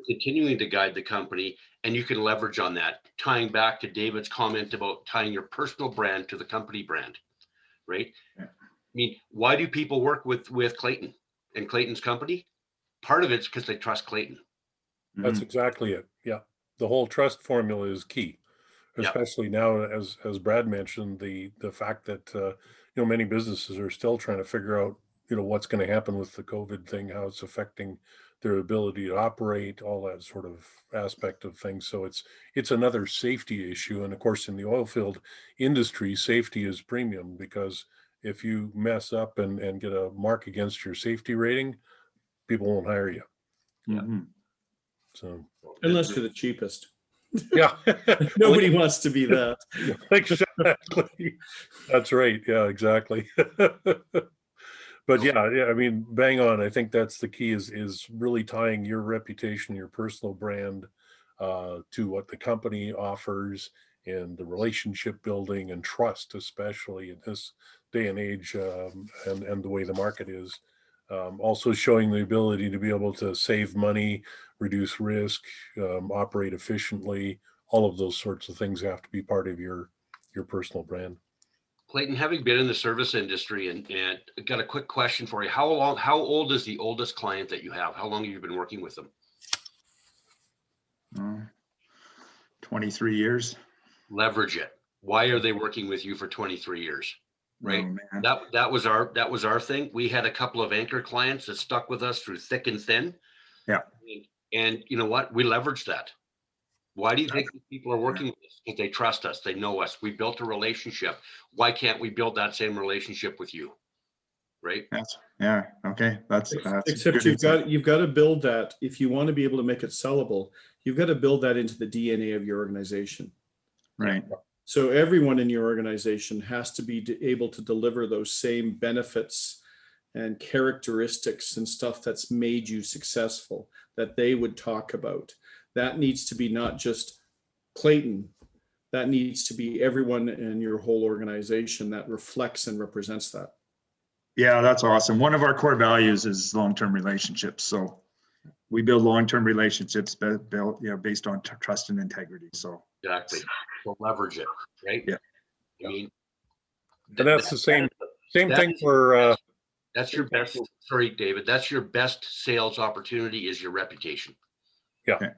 continuing to guide the company, and you can leverage on that, tying back to David's comment about tying your personal brand to the company brand, right? Yeah. I mean, why do people work with Clayton and Clayton's company? Part of it's because they trust Clayton. That's exactly it. Yeah. The whole trust formula is key, especially now, as Brad mentioned, the fact that, you know, many businesses are still trying to figure out, you know, what's going to happen with the COVID thing, how it's affecting their ability to operate, all that sort of aspect of things. So it's another safety issue. And of course, in the oil field industry, safety is premium because if you mess up and get a mark against your safety rating, people won't hire you. So Unless you're the cheapest. yeah. Nobody wants to be that. Exactly. That's right. Yeah, exactly. But yeah, I mean, bang on. I think that's the key is really tying your reputation, your personal brand to what the company offers and the relationship building and trust, especially in this day and age and the way the market is. Also showing the ability to be able to save money, reduce risk, operate efficiently. All of those sorts of things have to be part of your personal brand. Clayton, having been in the service industry and got a quick question for you. How old is the oldest client that you have? How long have you been working with them? 23 years. Leverage it. Why are they working with you for 23 years? Right. Oh, man. That was our thing. We had a couple of anchor clients that stuck with us through thick and thin. Yeah. And you know what? We leveraged that. Why do you think people are working with us? Because they trust us. They know us. We built a relationship. Why can't we build that same relationship with you? Right. Yeah. Okay. That's Except you've got to build that. If you want to be able to make it sellable, you've got to build that into the DNA of your organization. right. So everyone in your organization has to be able to deliver those same benefits and characteristics and stuff that's made you successful that they would talk about. That needs to be not just Clayton, that needs to be everyone in your whole organization that reflects and represents that. Yeah, that's awesome. One of our core values is long-term relationships. So we build long-term relationships built, based on trust and integrity. So Exactly. So leverage it, right? Yeah. I mean, And that's the same that thing is- for that's your best, sorry, David, that's your best sales opportunity is your reputation. the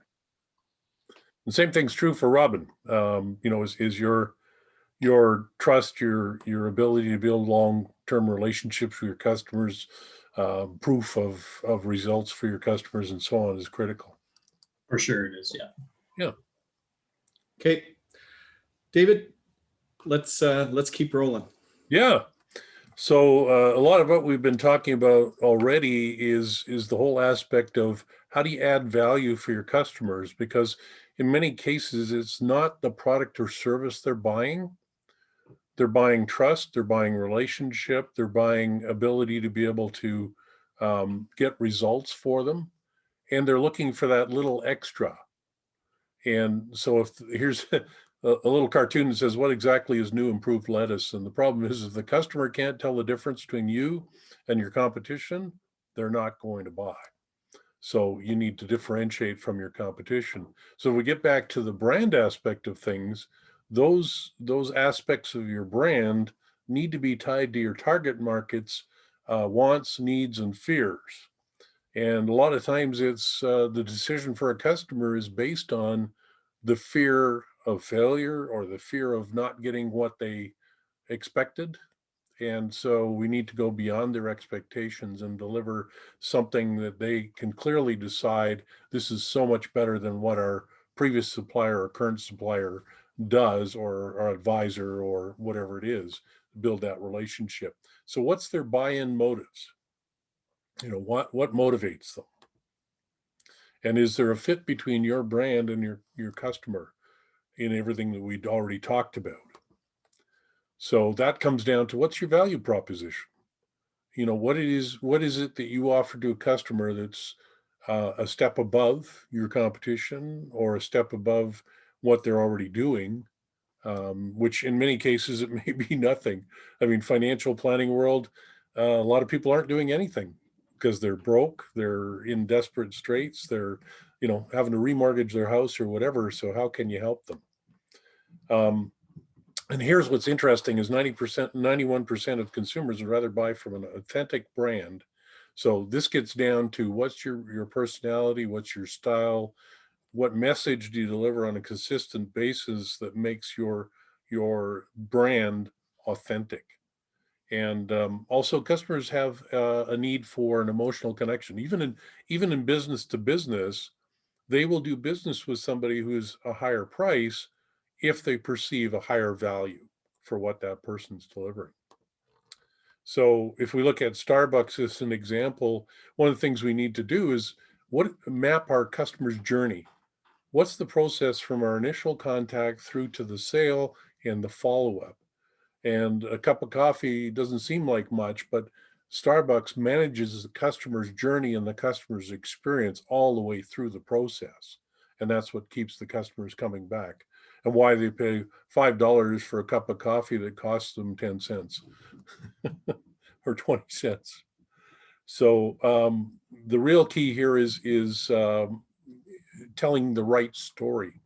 same thing's true for Robin. Is your trust, your ability to build long-term relationships with your customers, proof of results for your customers and so on is critical. For sure it is, yeah. Okay, David, let's keep rolling. Yeah. So a lot of what we've been talking about already is the whole aspect of how do you add value for your customers? Because in many cases, it's not the product or service they're buying. They're buying trust, they're buying relationship, they're buying ability to be able to get results for them. And they're looking for that little extra. And so if here's a little cartoon that says, what exactly is new improved lettuce? And the problem is if the customer can't tell the difference between you and your competition, they're not going to buy. So you need to differentiate from your competition. So if we get back to the brand aspect of things, those aspects of your brand need to be tied to your target market's wants, needs, and fears. And a lot of times it's the decision for a customer is based on the fear of failure or the fear of not getting what they expected. And so we need to go beyond their expectations and deliver something that they can clearly decide this is so much better than what our previous supplier or current supplier does, or our advisor or whatever it is, build that relationship. So what's their buy-in motives? What motivates them? And is there a fit between your brand and your customer in everything that we'd already talked about? So that comes down to what's your value proposition? What is it that you offer to a customer that's a step above your competition or a step above what they're already doing, which in many cases it may be nothing. I mean, financial planning world, a lot of people aren't doing anything because they're broke, they're in desperate straits, they're having to remortgage their house or whatever. So how can you help them? And here's what's interesting is 91% of consumers would rather buy from an authentic brand. So this gets down to what's your personality, what's your style, what message do you deliver on a consistent basis that makes your brand authentic. And also customers have a need for an emotional connection. Even in business to business, they will do business with somebody who's a higher price if they perceive a higher value for what that person's delivering. So if we look at Starbucks as an example, one of the things we need to do is map our customer's journey. What's the process from our initial contact through to the sale and the follow-up? And a cup of coffee doesn't seem like much, but Starbucks manages the customer's journey and the customer's experience all the way through the process. And that's what keeps the customers coming back and why they pay $5 for a cup of coffee that costs them 10 cents or 20 cents. So the real key here is telling the right story.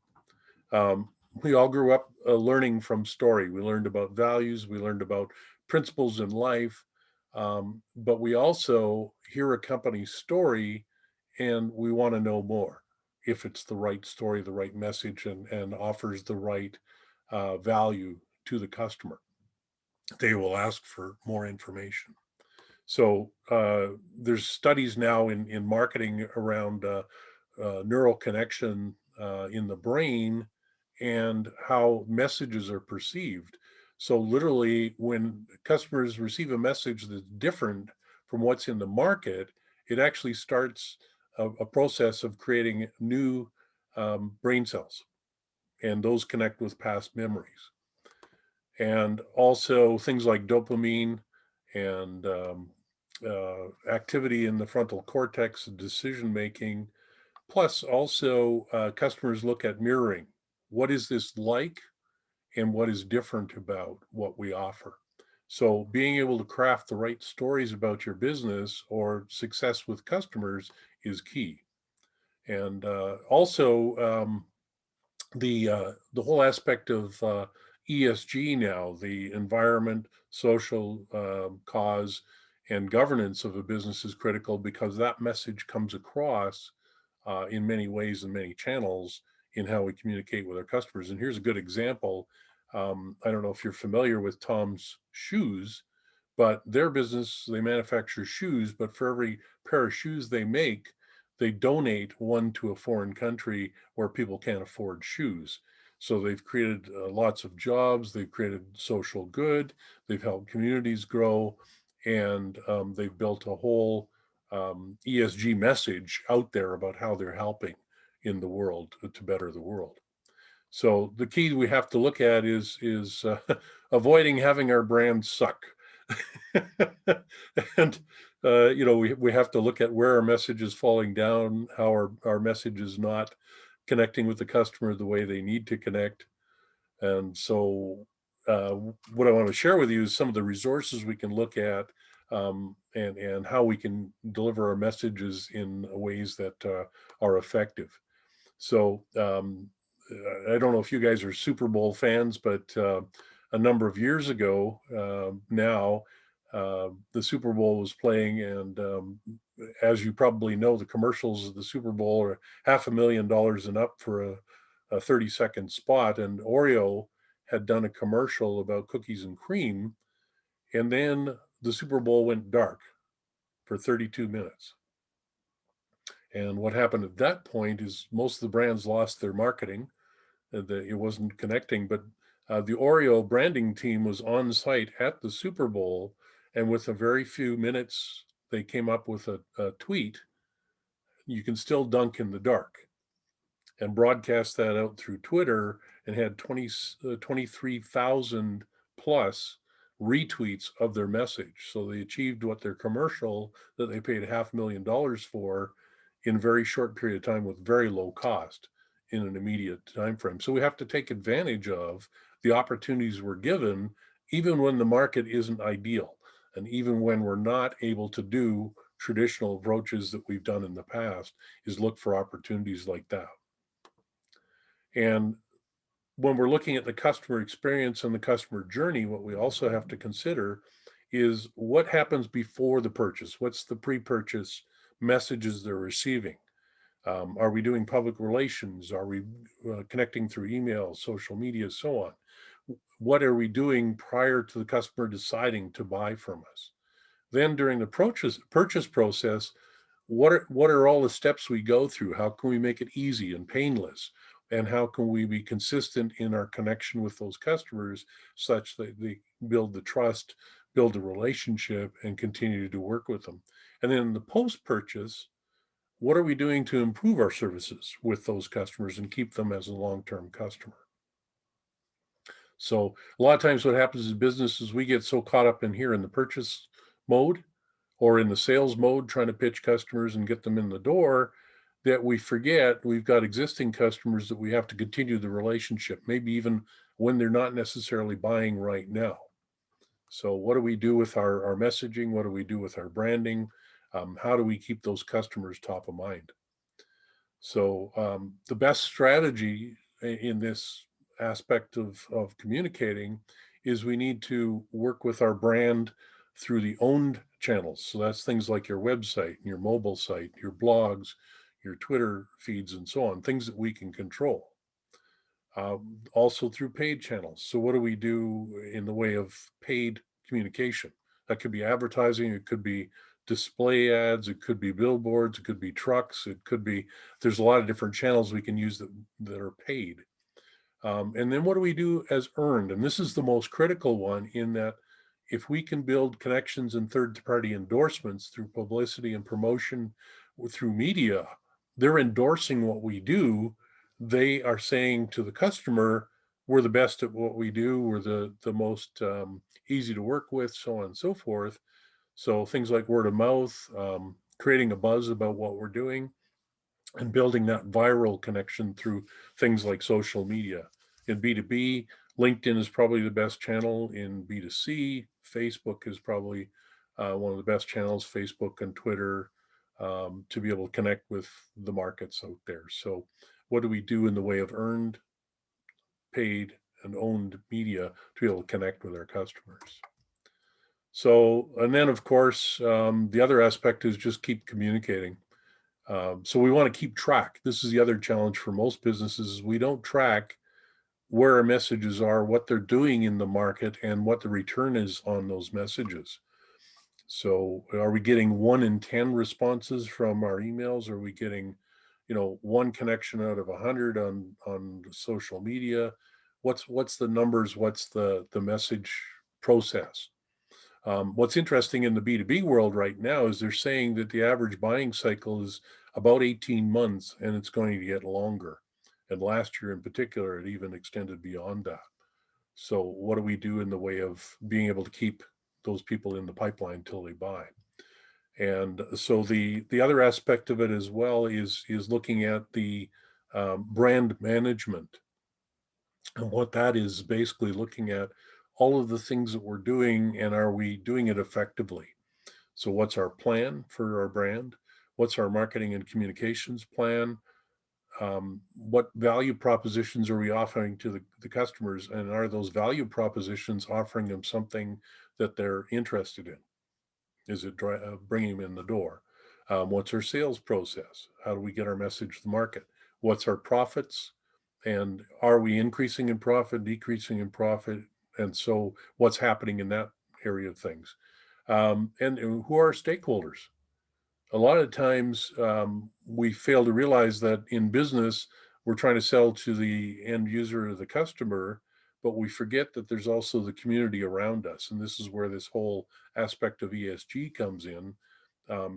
We all grew up learning from story. We learned about values, we learned about principles in life, but we also hear a company's story and we want to know more. If it's the right story, the right message, and offers the right value to the customer, they will ask for more information. So there's studies now in marketing around neural connection in the brain and how messages are perceived. So literally when customers receive a message that's different from what's in the market, it actually starts a process of creating new brain cells, and those connect with past memories. And also things like dopamine and activity in the frontal cortex, decision making. Plus also customers look at mirroring. what is this like and what is different about what we offer. So being able to craft the right stories about your business or success with customers is key. And also the whole aspect of ESG now, the environment, social cause, and governance of a business is critical, because that message comes across in many ways and many channels in how we communicate with our customers. And here's a good example. I don't know if you're familiar with Tom's Shoes, but their business, they manufacture shoes, but for every pair of shoes they make, they donate one to a foreign country where people can't afford shoes. So they've created lots of jobs, they've created social good, they've helped communities grow, and they've built a whole ESG message out there about how they're helping in the world to better the world. So the key we have to look at is avoiding having our brand suck. And we have to look at where our message is falling down, how our message is not connecting with the customer the way they need to connect. And so what I want to share with you is some of the resources we can look at, and how we can deliver our messages in ways that are effective. So I don't know if you guys are Super Bowl fans, but a number of years ago now, the Super Bowl was playing, and as you probably know, the commercials of the Super Bowl are $500,000 and up for a 30-second spot. And Oreo had done a commercial about cookies and cream, and then the Super Bowl went dark for 32 minutes. And what happened at that point is most of the brands lost their marketing. It wasn't connecting, but the Oreo branding team was on site at the Super Bowl, and with a very few minutes, they came up with a tweet: "You can still dunk in the dark," and broadcast that out through Twitter, and had 23,000 plus retweets of their message. So they achieved what their commercial that they paid $500,000 for in a very short period of time with very low cost in an immediate time frame. So we have to take advantage of the opportunities we're given, even when the market isn't ideal, and even when we're not able to do traditional approaches that we've done in the past, is look for opportunities like that. And when we're looking at the customer experience and the customer journey, what we also have to consider is what happens before the purchase. What's the pre-purchase messages they're receiving? Are we doing public relations? Are we connecting through email, social media, so on? What are we doing prior to the customer deciding to buy from us? Then during the purchase process, what are all the steps we go through? How can we make it easy and painless? And how can we be consistent in our connection with those customers such that they build the trust, build a relationship, and continue to work with them? And then in the post-purchase, what are we doing to improve our services with those customers and keep them as a long-term customer? So a lot of times what happens in business is we get so caught up in here in the purchase mode or in the sales mode, trying to pitch customers and get them in the door, that we forget we've got existing customers that we have to continue the relationship, maybe even when they're not necessarily buying right now. So what do we do with our messaging? What do we do with our branding? How do we keep those customers top of mind? So the best strategy in this aspect of communicating is we need to work with our brand through the owned channels. So that's things like your website, your mobile site, your blogs, your Twitter feeds, and so on, things that we can control. Also through paid channels. So what do we do in the way of paid communication? That could be advertising, it could be display ads, it could be billboards, it could be trucks, it could be, there's a lot of different channels we can use that are paid. And then what do we do as earned? And this is the most critical one, in that if we can build connections and third-party endorsements through publicity and promotion through media, they're endorsing what we do. They are saying to the customer, we're the best at what we do, we're the most easy to work with, so on and so forth. So things like word of mouth, creating a buzz about what we're doing. and building that viral connection through things like social media. In B2B, LinkedIn is probably the best channel. In B2C, Facebook is probably one of the best channels, Facebook and Twitter, to be able to connect with the markets out there. So what do we do in the way of earned, paid, and owned media to be able to connect with our customers? So, and then of course, the other aspect is just keep communicating. So we want to keep track. This is the other challenge for most businesses, is we don't track where our messages are, what they're doing in the market, and what the return is on those messages. So are we getting 1 in 10 responses from our emails? Are we getting, one connection out of 100 on social media? What's the numbers? What's the message process? What's interesting in the B2B world right now is they're saying that the average buying cycle is about 18 months, and it's going to get longer. And last year in particular, it even extended beyond that. So what do we do in the way of being able to keep those people in the pipeline till they buy? And so the other aspect of it as well is looking at the brand management. And what that is basically looking at all of the things that we're doing, and are we doing it effectively? So what's our plan for our brand? What's our marketing and communications plan? What value propositions are we offering to the customers? And are those value propositions offering them something that they're interested in? Is it bringing them in the door? What's our sales process? How do we get our message to the market? What's our profits? And are we increasing in profit, decreasing in profit? And so what's happening in that area of things? And who are our stakeholders? A lot of times we fail to realize that in business, we're trying to sell to the end user or the customer, but we forget that there's also the community around us. And this is where this whole aspect of ESG comes in,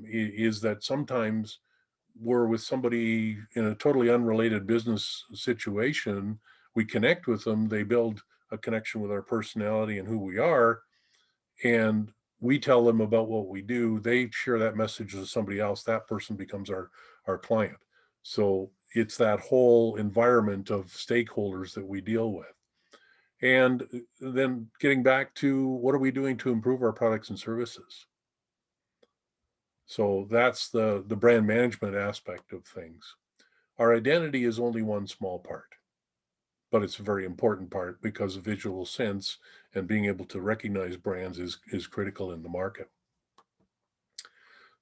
is that sometimes we're with somebody in a totally unrelated business situation. We connect with them, they build a connection with our personality and who we are, and we tell them about what we do. They share that message with somebody else. That person becomes our client. So it's that whole environment of stakeholders that we deal with. And then getting back to what are we doing to improve our products and services? So that's the brand management aspect of things. Our identity is only one small part, but it's a very important part, because of visual sense and being able to recognize brands is critical in the market.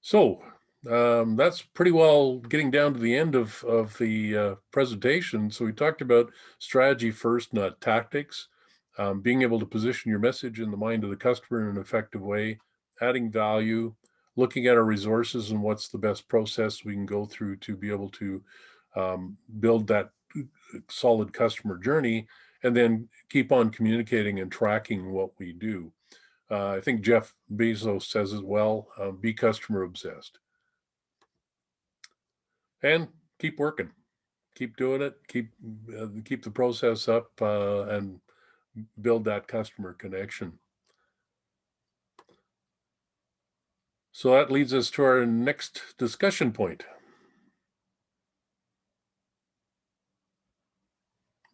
So that's pretty well getting down to the end of the presentation. So we talked about strategy first, not tactics, being able to position your message in the mind of the customer in an effective way, adding value, looking at our resources and what's the best process we can go through to be able to build that solid customer journey, and then keep on communicating and tracking what we do. I think Jeff Bezos says it well, be customer obsessed. And keep working, keep doing it, keep the process up, and build that customer connection. So that leads us to our next discussion point.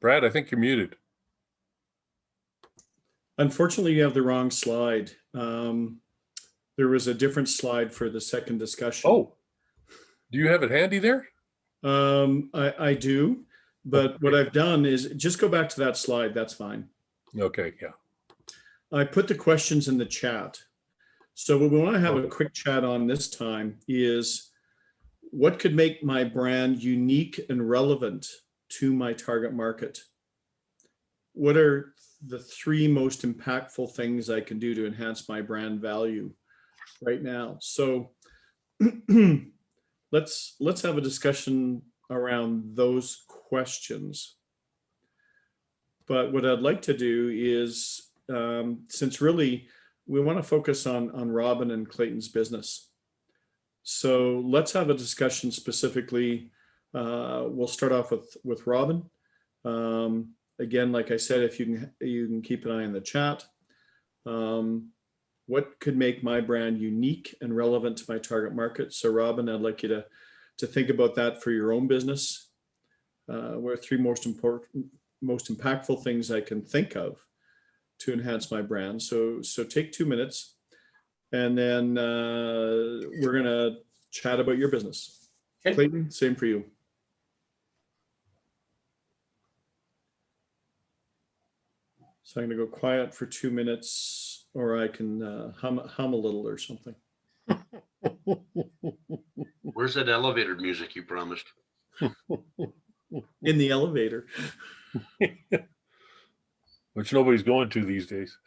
Brad, I think you're muted. Unfortunately, you have the wrong slide. There was a different slide for the second discussion. Oh, do you have it handy there? I do, but what I've done is just go back to that slide. That's fine. Okay, yeah. I put the questions in the chat. So what we want to have a quick chat on this time is, what could make my brand unique and relevant to my target market? What are the 3 most impactful things I can do to enhance my brand value right now? So let's have a discussion around those questions. But what I'd like to do is, since really we want to focus on Robin and Clayton's business. So let's have a discussion specifically. We'll start off with Robin. Again, like I said, if you can keep an eye on the chat. What could make my brand unique and relevant to my target market? So Robin, I'd like you to to think about that for your own business. What are three most impactful things I can think of to enhance my brand? So take 2 minutes, and then we're gonna chat about your business. Okay. Clayton, same for you. So I'm gonna go quiet for 2 minutes, or I can hum a little or something. Where's that elevator music you promised? In the elevator. Which nobody's going to these days.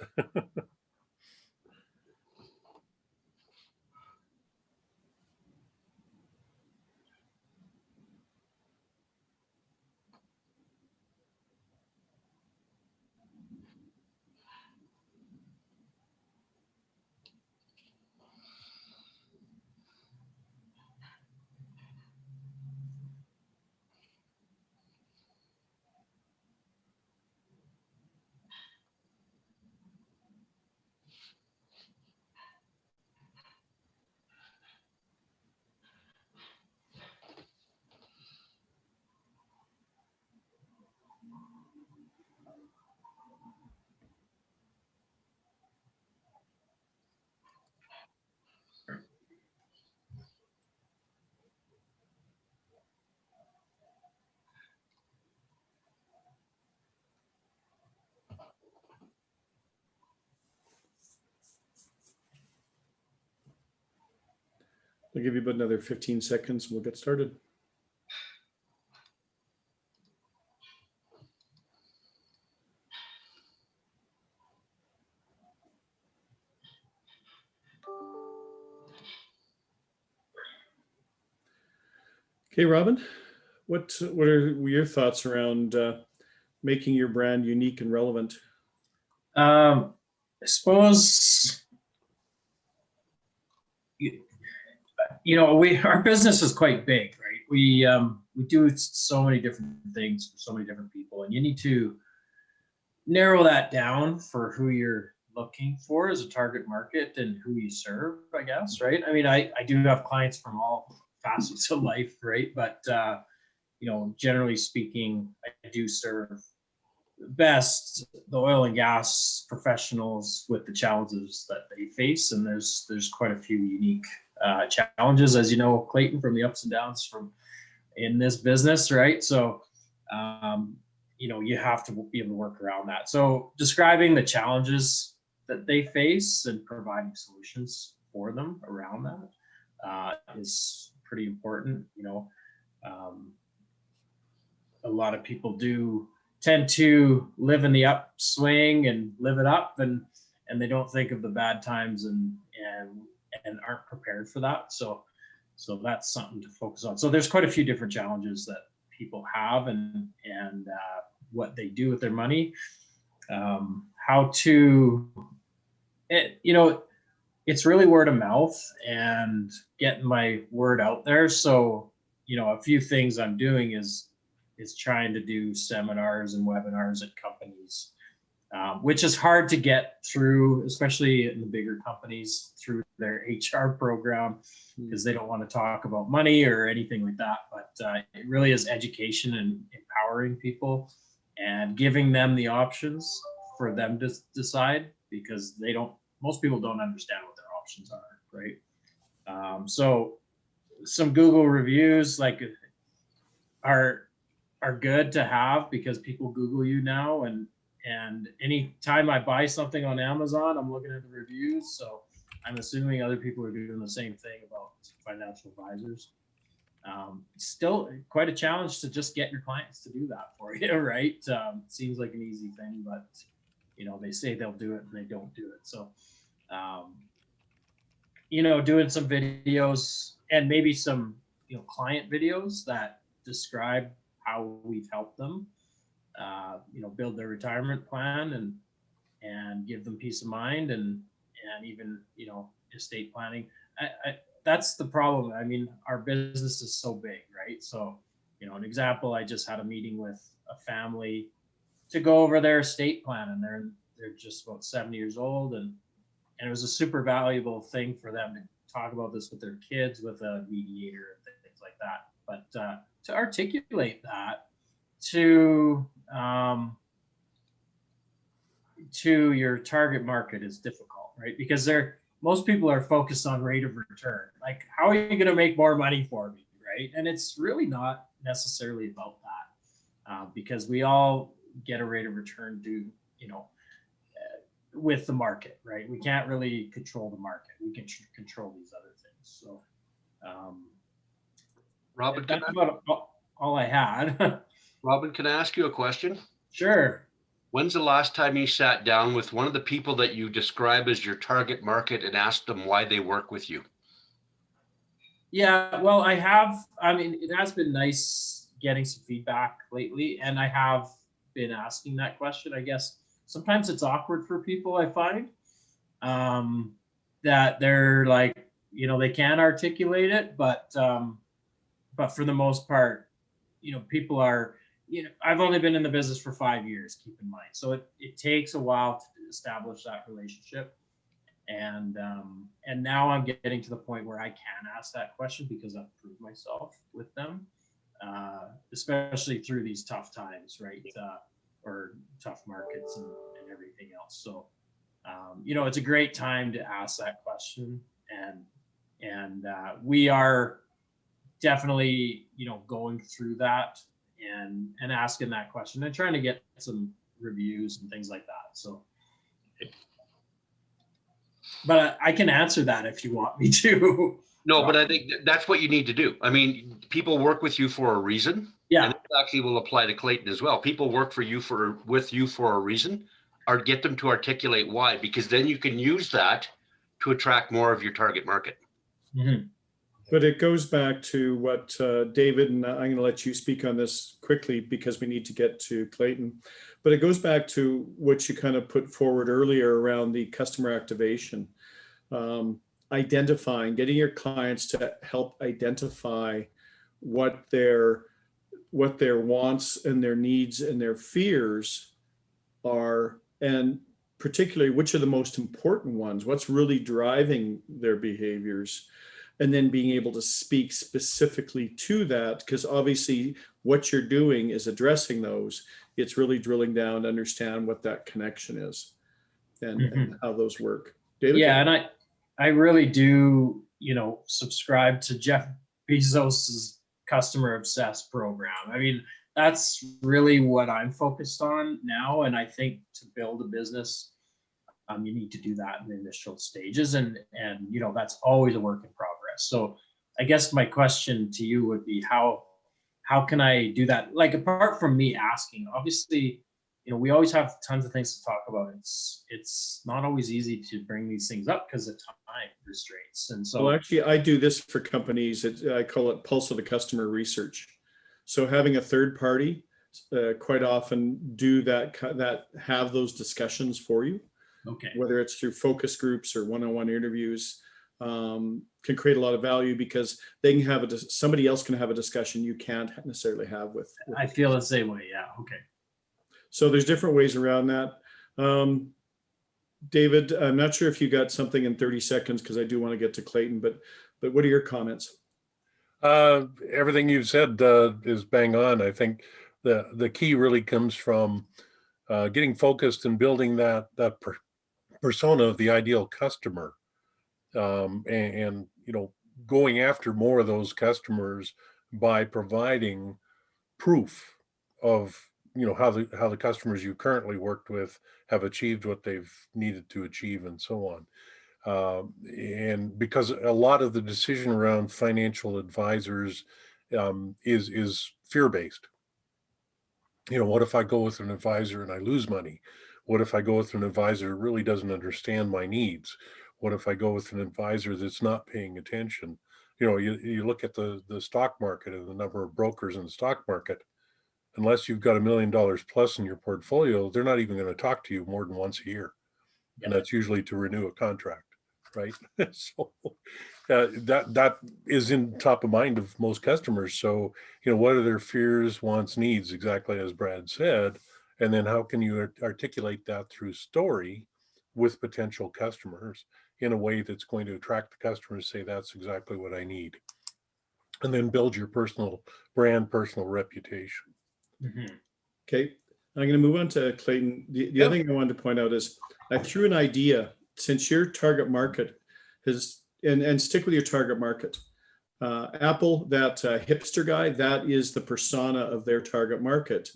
I'll give you about another 15 seconds and we'll get started. Okay, Robin, what are your thoughts around making your brand unique and relevant? I suppose, our business is quite big, right? We do so many different things for so many different people, and you need to narrow that down for who you're looking for as a target market and who you serve, I guess, right? I mean, I do have clients from all facets of life, right? But generally speaking, I do serve best the oil and gas professionals with the challenges that they face, and there's quite a few unique challenges, as you know, Clayton, from the ups and downs from in this business, right? So you have to be able to work around that. So describing the challenges that they face and providing solutions for them around that is pretty important. A lot of people do tend to live in the upswing and live it up, and they don't think of the bad times and aren't prepared for that. So that's something to focus on. So there's quite a few different challenges that people have, and what they do with their money, how to, it's really word of mouth and getting my word out there. So, a few things I'm doing is trying to do seminars and webinars at companies, which is hard to get through, especially in the bigger companies, through their HR program, because they don't want to talk about money or anything like that. But it really is education and empowering people and giving them the options for them to decide, because most people don't understand what their options are, right? So some Google reviews are good to have, because people Google you now, and any time I buy something on Amazon, I'm looking at the reviews. So I'm assuming other people are doing the same thing about financial advisors. Still quite a challenge to just get your clients to do that for you, right? Seems like an easy thing, but they say they'll do it and they don't do it. So doing some videos and maybe some client videos that describe how we've helped them build their retirement plan and give them peace of mind, and even estate planning. That's the problem. I mean, our business is so big, right? So an example, I just had a meeting with a family to go over their estate plan, and they're just about 70 years old, and it was a super valuable thing for them to talk about this with their kids, with a mediator and things things like that. But to articulate that to your target market is difficult, right? Because most people are focused on rate of return. Like, how are you going to make more money for me, right? And it's really not necessarily about that, because we all get a rate of return due, with the market, right? We can't really control the market. We can control these other things. So Robin, that's about all I had. Robin, can I ask you a question? Sure. When's the last time you sat down with one of the people that you describe as your target market and asked them why they work with you? Yeah, well, I have. I mean, it has been nice getting some feedback lately, and I have been asking that question. I guess sometimes it's awkward for people, I find, that they're like, they can articulate it, but for the most part, people are, I've only been in the business for 5 years, keep in mind. So it takes a while to establish that relationship. And now I'm getting to the point where I can ask that question because I've proved myself with them, especially through these tough times, right? Or tough markets and everything else. So, it's a great time to ask that question. And we are definitely, going through that and asking that question and trying to get some reviews and things like that. So, but I can answer that if you want me to. No, but I think that's what you need to do. I mean, people work with you for a reason. Yeah. And that actually will apply to Clayton as well. People work with you for a reason, or get them to articulate why, because then you can use that to attract more of your target market. Mm-hmm. But it goes back to what David, and I'm going to let you speak on this quickly because we need to get to Clayton. But it goes back to what you kind of put forward earlier around the customer activation, identifying, getting your clients to help identify what their wants and their needs and their fears are, and particularly which are the most important ones, what's really driving their behaviors. And then being able to speak specifically to that, because obviously what you're doing is addressing those. It's really drilling down to understand what that connection is and how those work. David? Yeah, and I really do, subscribe to Jeff Bezos's customer obsessed program. I mean, that's really what I'm focused on now. And I think to build a business, you need to do that in the initial stages, and that's always a work in progress. So I guess my question to you would be how can I do that? Like, apart from me asking, obviously, we always have tons of things to talk about. It's not always easy to bring these things up because of time restraints. And so, well, actually, I do this for companies. I call it pulse of the customer research. So having a third party quite often do that have those discussions for you. okay. Whether it's through focus groups or one-on-one interviews, can create a lot of value because they can have somebody else can have a discussion you can't necessarily have with I feel the same way. Yeah. Okay. So there's different ways around that. David, I'm not sure if you got something in 30 seconds because I do want to get to Clayton, but what are your comments? Everything you've said is bang on. I think the key really comes from getting focused and building that persona of the ideal customer, and going after more of those customers by providing proof of how the customers you currently worked with have achieved what they've needed to achieve and so on. And because a lot of the decision around financial advisors is fear-based. What if I go with an advisor and I lose money? What if I go with an advisor who really doesn't understand my needs? What if I go with an advisor that's not paying attention? You look at the stock market and the number of brokers in the stock market. Unless you've got $1 million plus in your portfolio, they're not even going to talk to you more than once a year. Yeah. And that's usually to renew a contract, right? So that is in top of mind of most customers. So, what are their fears, wants, needs, exactly as Brad said, and then how can you articulate that through story with potential customers in a way that's going to attract the customers to say, that's exactly what I need. and then build your personal brand, personal reputation. Mhm. Okay, I'm going to move on to Clayton. The other thing I wanted to point out is I threw an idea, since your target market has, and stick with your target market. Apple, that hipster guy, that is the persona of their target market.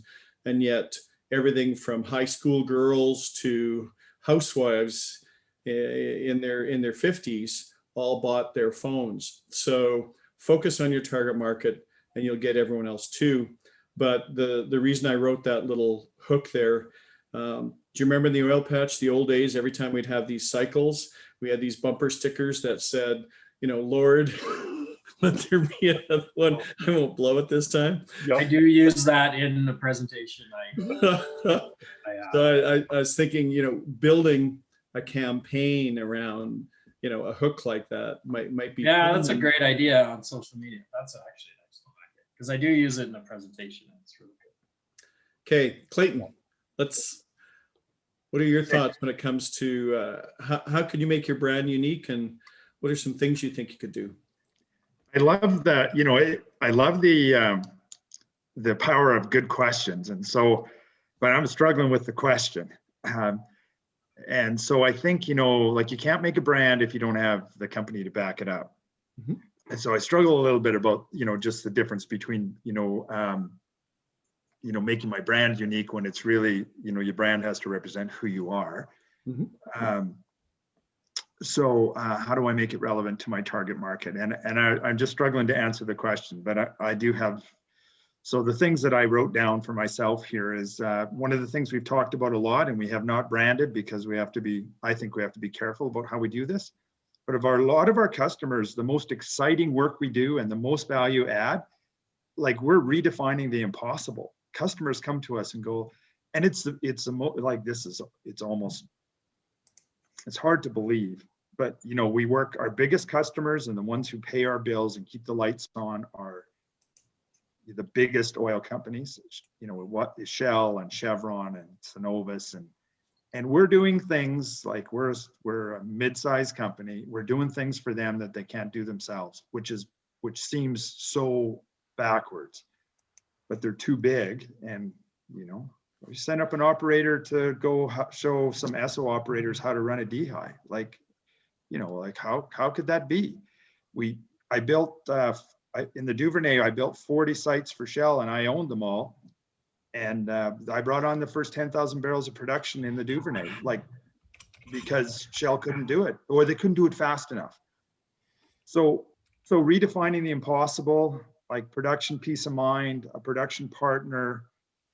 And yet everything from high school girls to housewives in their 50s all bought their phones. So focus on your target market and you'll get everyone else too. But the reason I wrote that little hook there, do you remember in the oil patch, the old days, every time we'd have these cycles, we had these bumper stickers that said, Lord, let there be another one. I won't blow it this time. I do use that in the presentation. So I was thinking, building a campaign around, a hook like that might be. Yeah, that's a great idea on social media. That's actually an excellent idea because I do use it in a presentation. And it's really good. Okay, Clayton, what are your thoughts when it comes to how can you make your brand unique, and what are some things you think you could do? I love that, I love the power of good questions. And so, but I'm struggling with the question. And so I think, like you can't make a brand if you don't have the company to back it up. Mhm. And so I struggle a little bit about, just the difference between, making my brand unique when it's really, your brand has to represent who you are. Mhm. So how do I make it relevant to my target market? And I'm just struggling to answer the question, but I do have. So the things that I wrote down for myself here is one of the things we've talked about a lot, and we have not branded because I think we have to be careful about how we do this. But a lot of our customers, the most exciting work we do and the most value add, like we're redefining the impossible. Customers come to us and go, and it's hard to believe, but we work, our biggest customers and the ones who pay our bills and keep the lights on are the biggest oil companies, what is Shell and Chevron and Cenovus, and we're doing things like we're a mid-sized company. We're doing things for them that they can't do themselves, which seems so backwards, but they're too big. And we send up an operator to go show some ESSO operators how to run a DHI. Like how could that be? I built in the Duvernay, I built 40 sites for Shell and I owned them all. And I brought on the first 10,000 barrels of production in the Duvernay, because Shell couldn't do it, or they couldn't do it fast enough. So redefining the impossible, like production peace of mind, a production partner.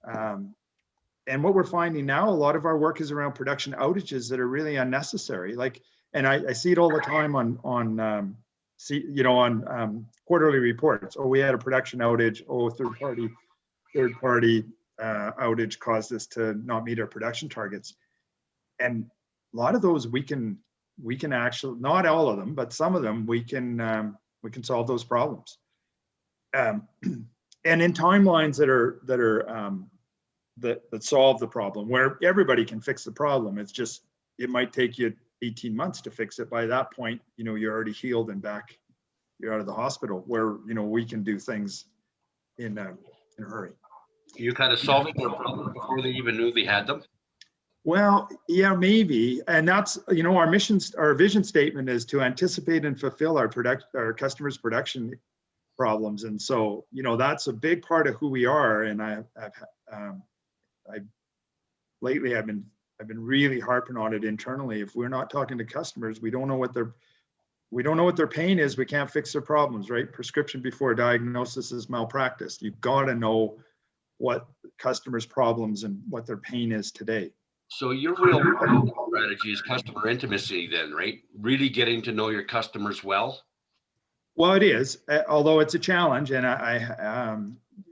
And what we're finding now, a lot of our work is around production outages that are really unnecessary. And I see it all the time on quarterly reports. Oh, we had a production outage. Oh, third party outage caused us to not meet our production targets. And a lot of those we can actually, not all of them, but some of them we can solve those problems. And in timelines that solve the problem, where everybody can fix the problem. It's just, it might take you 18 months to fix it. By that point, you're already healed and back, you're out of the hospital, where, we can do things in a hurry. You kind of solving their problem before they even knew they had them? Well, yeah, maybe. And that's, our vision statement is to anticipate and fulfill our customers' production problems. And so, that's a big part of who we are. And lately I've been really harping on it internally. If we're not talking to customers, we don't know what their pain is. We can't fix their problems, right? Prescription before diagnosis is malpractice. You've got to know what customers' problems and what their pain is today. So your real strategy is customer intimacy then, right? Really getting to know your customers well. Well, it is, although it's a challenge, and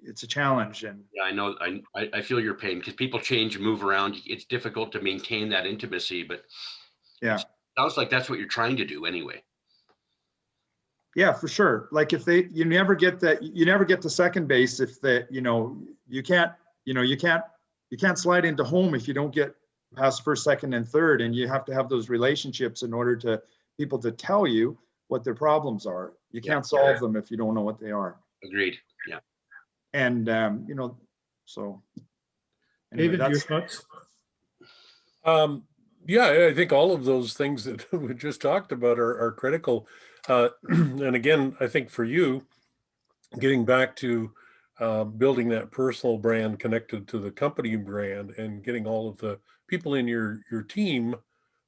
it's a challenge. And yeah, I know, I feel your pain because people change and move around. It's difficult to maintain that intimacy, but yeah, it sounds like that's what you're trying to do anyway. Yeah, for sure. Like you never get to second base if you can't slide into home if you don't get past first, second, and third, and you have to have those relationships in order to people to tell you what their problems are. You Yeah. can't solve them if you don't know what they are. Agreed. Yeah. And, you know, so. Anyway, David, your that's, thoughts? Yeah, I think all of those things that we just talked about are critical. And again, I think for you, getting back to building that personal brand connected to the company brand and getting all of the people in your team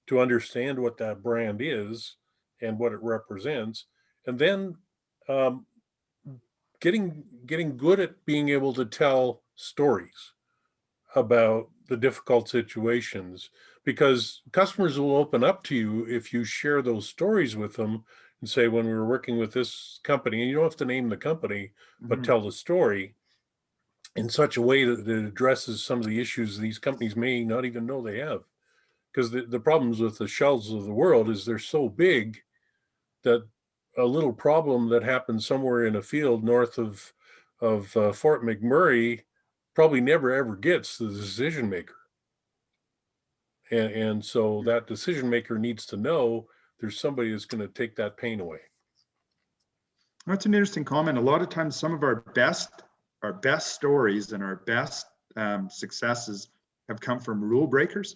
to understand what that brand is and what it represents, and then um, getting good at being able to tell stories about the difficult situations, because customers will open up to you if you share those stories with them and say, when we were working with this company, and you don't have to name the company, but Mhm. tell the story in such a way that it addresses some of the issues these companies may not even know they have. Because the problems with the shells of the world is they're so big that a little problem that happens somewhere in a field north of Fort McMurray probably never ever gets the decision maker. And so that decision maker needs to know there's somebody that's going to take that pain away. That's an interesting comment. A lot of times, some of our best stories and our best successes have come from rule breakers.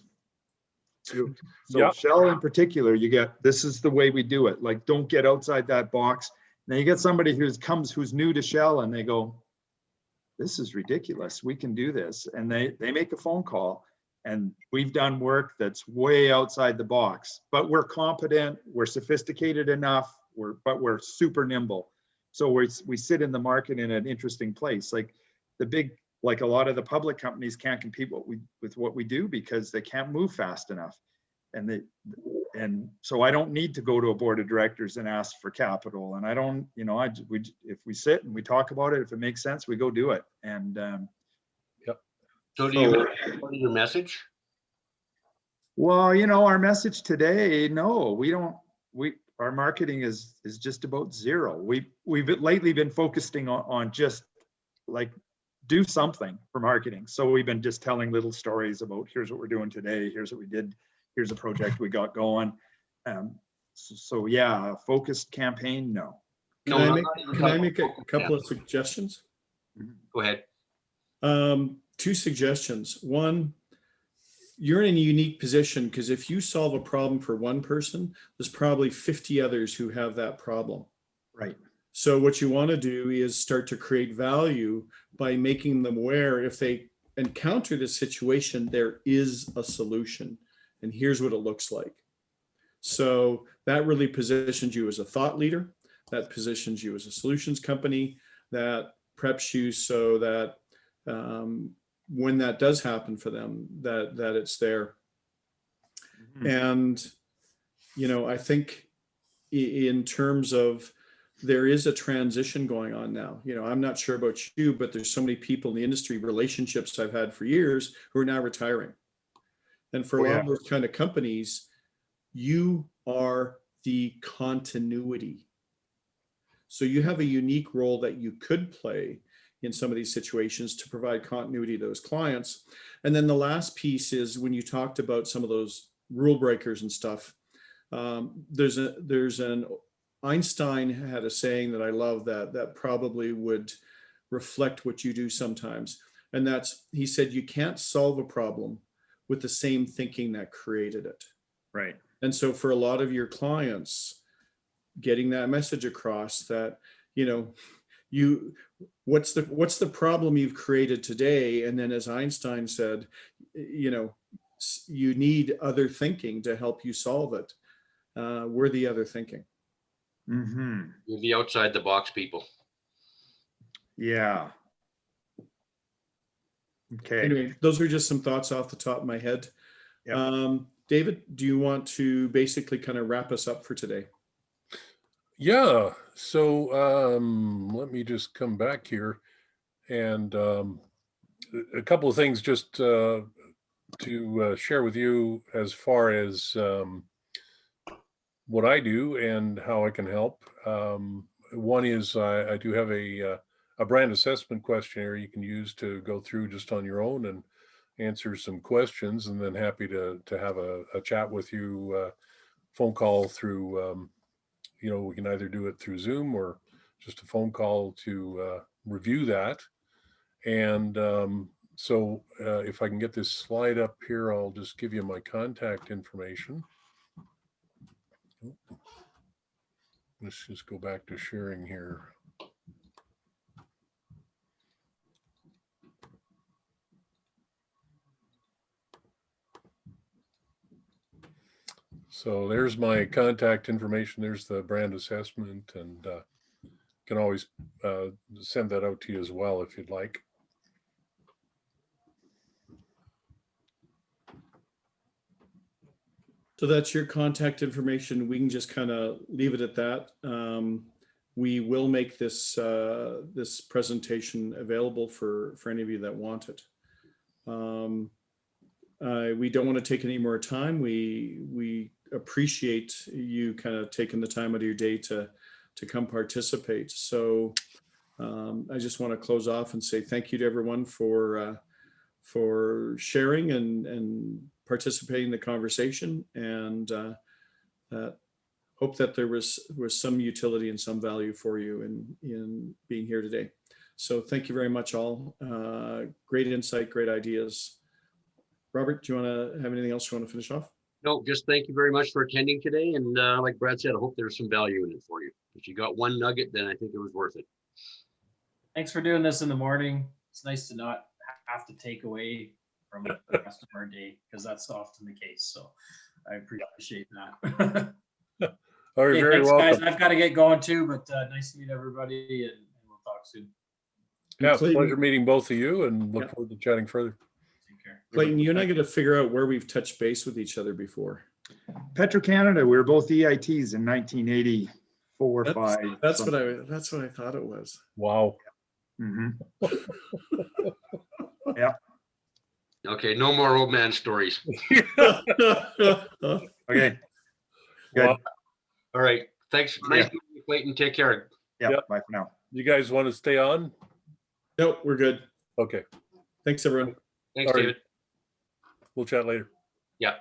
So Yeah. Shell in particular, you get, this is the way we do it. Like, don't get outside that box. Now you get somebody who's new to Shell, and they go, this is ridiculous. We can do this. And they make a phone call, and we've done work that's way outside the box, but we're competent, we're sophisticated enough, but we're super nimble. So we sit in the market in an interesting place. Like a lot of the public companies can't compete with what we do because they can't move fast enough. And so I don't need to go to a board of directors and ask for capital. And I don't, you know, if we sit and we talk about it, if it makes sense, we go do it. And Yep. So do you, what is your message? well, you know, our message today, no, we don't, our marketing is just about zero. We've lately been focusing on just like do something for marketing. So we've been just telling little stories about, here's what we're doing today, here's what we did, here's a project we got going. So yeah, a focused campaign, no. Can I make a couple of suggestions? Go ahead. 2 suggestions. One, you're in a unique position because if you solve a problem for one person, there's probably 50 others who have that problem. Right. So what you want to do is start to create value by making them aware if they encounter this situation, there is a solution and here's what it looks like. So that really positions you as a thought leader, that positions you as a solutions company, that preps you so that when that does happen for them, that it's there. Mhm. And, you know, I think in terms of there is a transition going on now. You know, I'm not sure about you, but there's so many people in the industry, relationships I've had for years who are now retiring. And for a lot of those kind of companies, you are the continuity. So you have a unique role that you could play in some of these situations to provide continuity to those clients. And then the last piece is when you talked about some of those rule breakers and stuff, there's an Einstein had a saying that I love that probably would reflect what you do sometimes. And that's, he said, you can't solve a problem with the same thinking that created it. Right. And so for a lot of your clients, getting that message across that, you know, what's the problem you've created today? And then as Einstein said, you know, you need other thinking to help you solve it. We're the other thinking. Mm-hmm. You're the outside the box people. Yeah. Okay. Anyway, those are just some thoughts off the top of my head. Yep. David, do you want to basically kind of wrap us up for today? Yeah. So let me just come back here and a couple of things just to share with you as far as what I do and how I can help. One is I do have a brand assessment questionnaire you can use to go through just on your own and answer some questions, and then happy to have a chat with you, phone call through we can either do it through Zoom or just a phone call to review that. And so if I can get this slide up here, I'll just give you my contact information. Let's just go back to sharing here. So there's my contact information. There's the brand assessment, and can always send that out to you as well if you'd like. So that's your contact information. We can just kind of leave it at that. We will make this this presentation available for any of you that want it. We don't want to take any more time. We appreciate you kind of taking the time out of your day to come participate. So I just want to close off and say thank you to everyone for sharing and participating in the conversation, and hope that there was some utility and some value for you in being here today. So thank you very much all. Great insight, great ideas. Robert, do you want to have anything else you want to finish off? No, just thank you very much for attending today. And like Brad said, I hope there's some value in it for you. If you got one nugget, then I think it was worth it. Thanks for doing this in the morning. It's nice to not have to take away from the rest of our day, because that's often the case. So I appreciate that. All right, Okay, very thanks, welcome. guys. I've got to get going too, but nice to meet everybody, and we'll talk soon. Yeah, Clayton- pleasure meeting both of you, and look Yeah. forward to chatting further. Take care. Clayton, you and I got to figure out where we've touched base with each other before. Petro-Canada, we were both EITs in 1984, That's, 5. that's so- what I thought it was. Wow. Mhm. Okay, no more old man stories. Okay, Wow. All right. Thanks. Nice meeting you, Clayton. Take care. yeah, Yep. bye for now. You guys want to stay on? Nope, we're good. Okay, Thanks, everyone. Thanks, All right. David. we'll chat later. Yeah.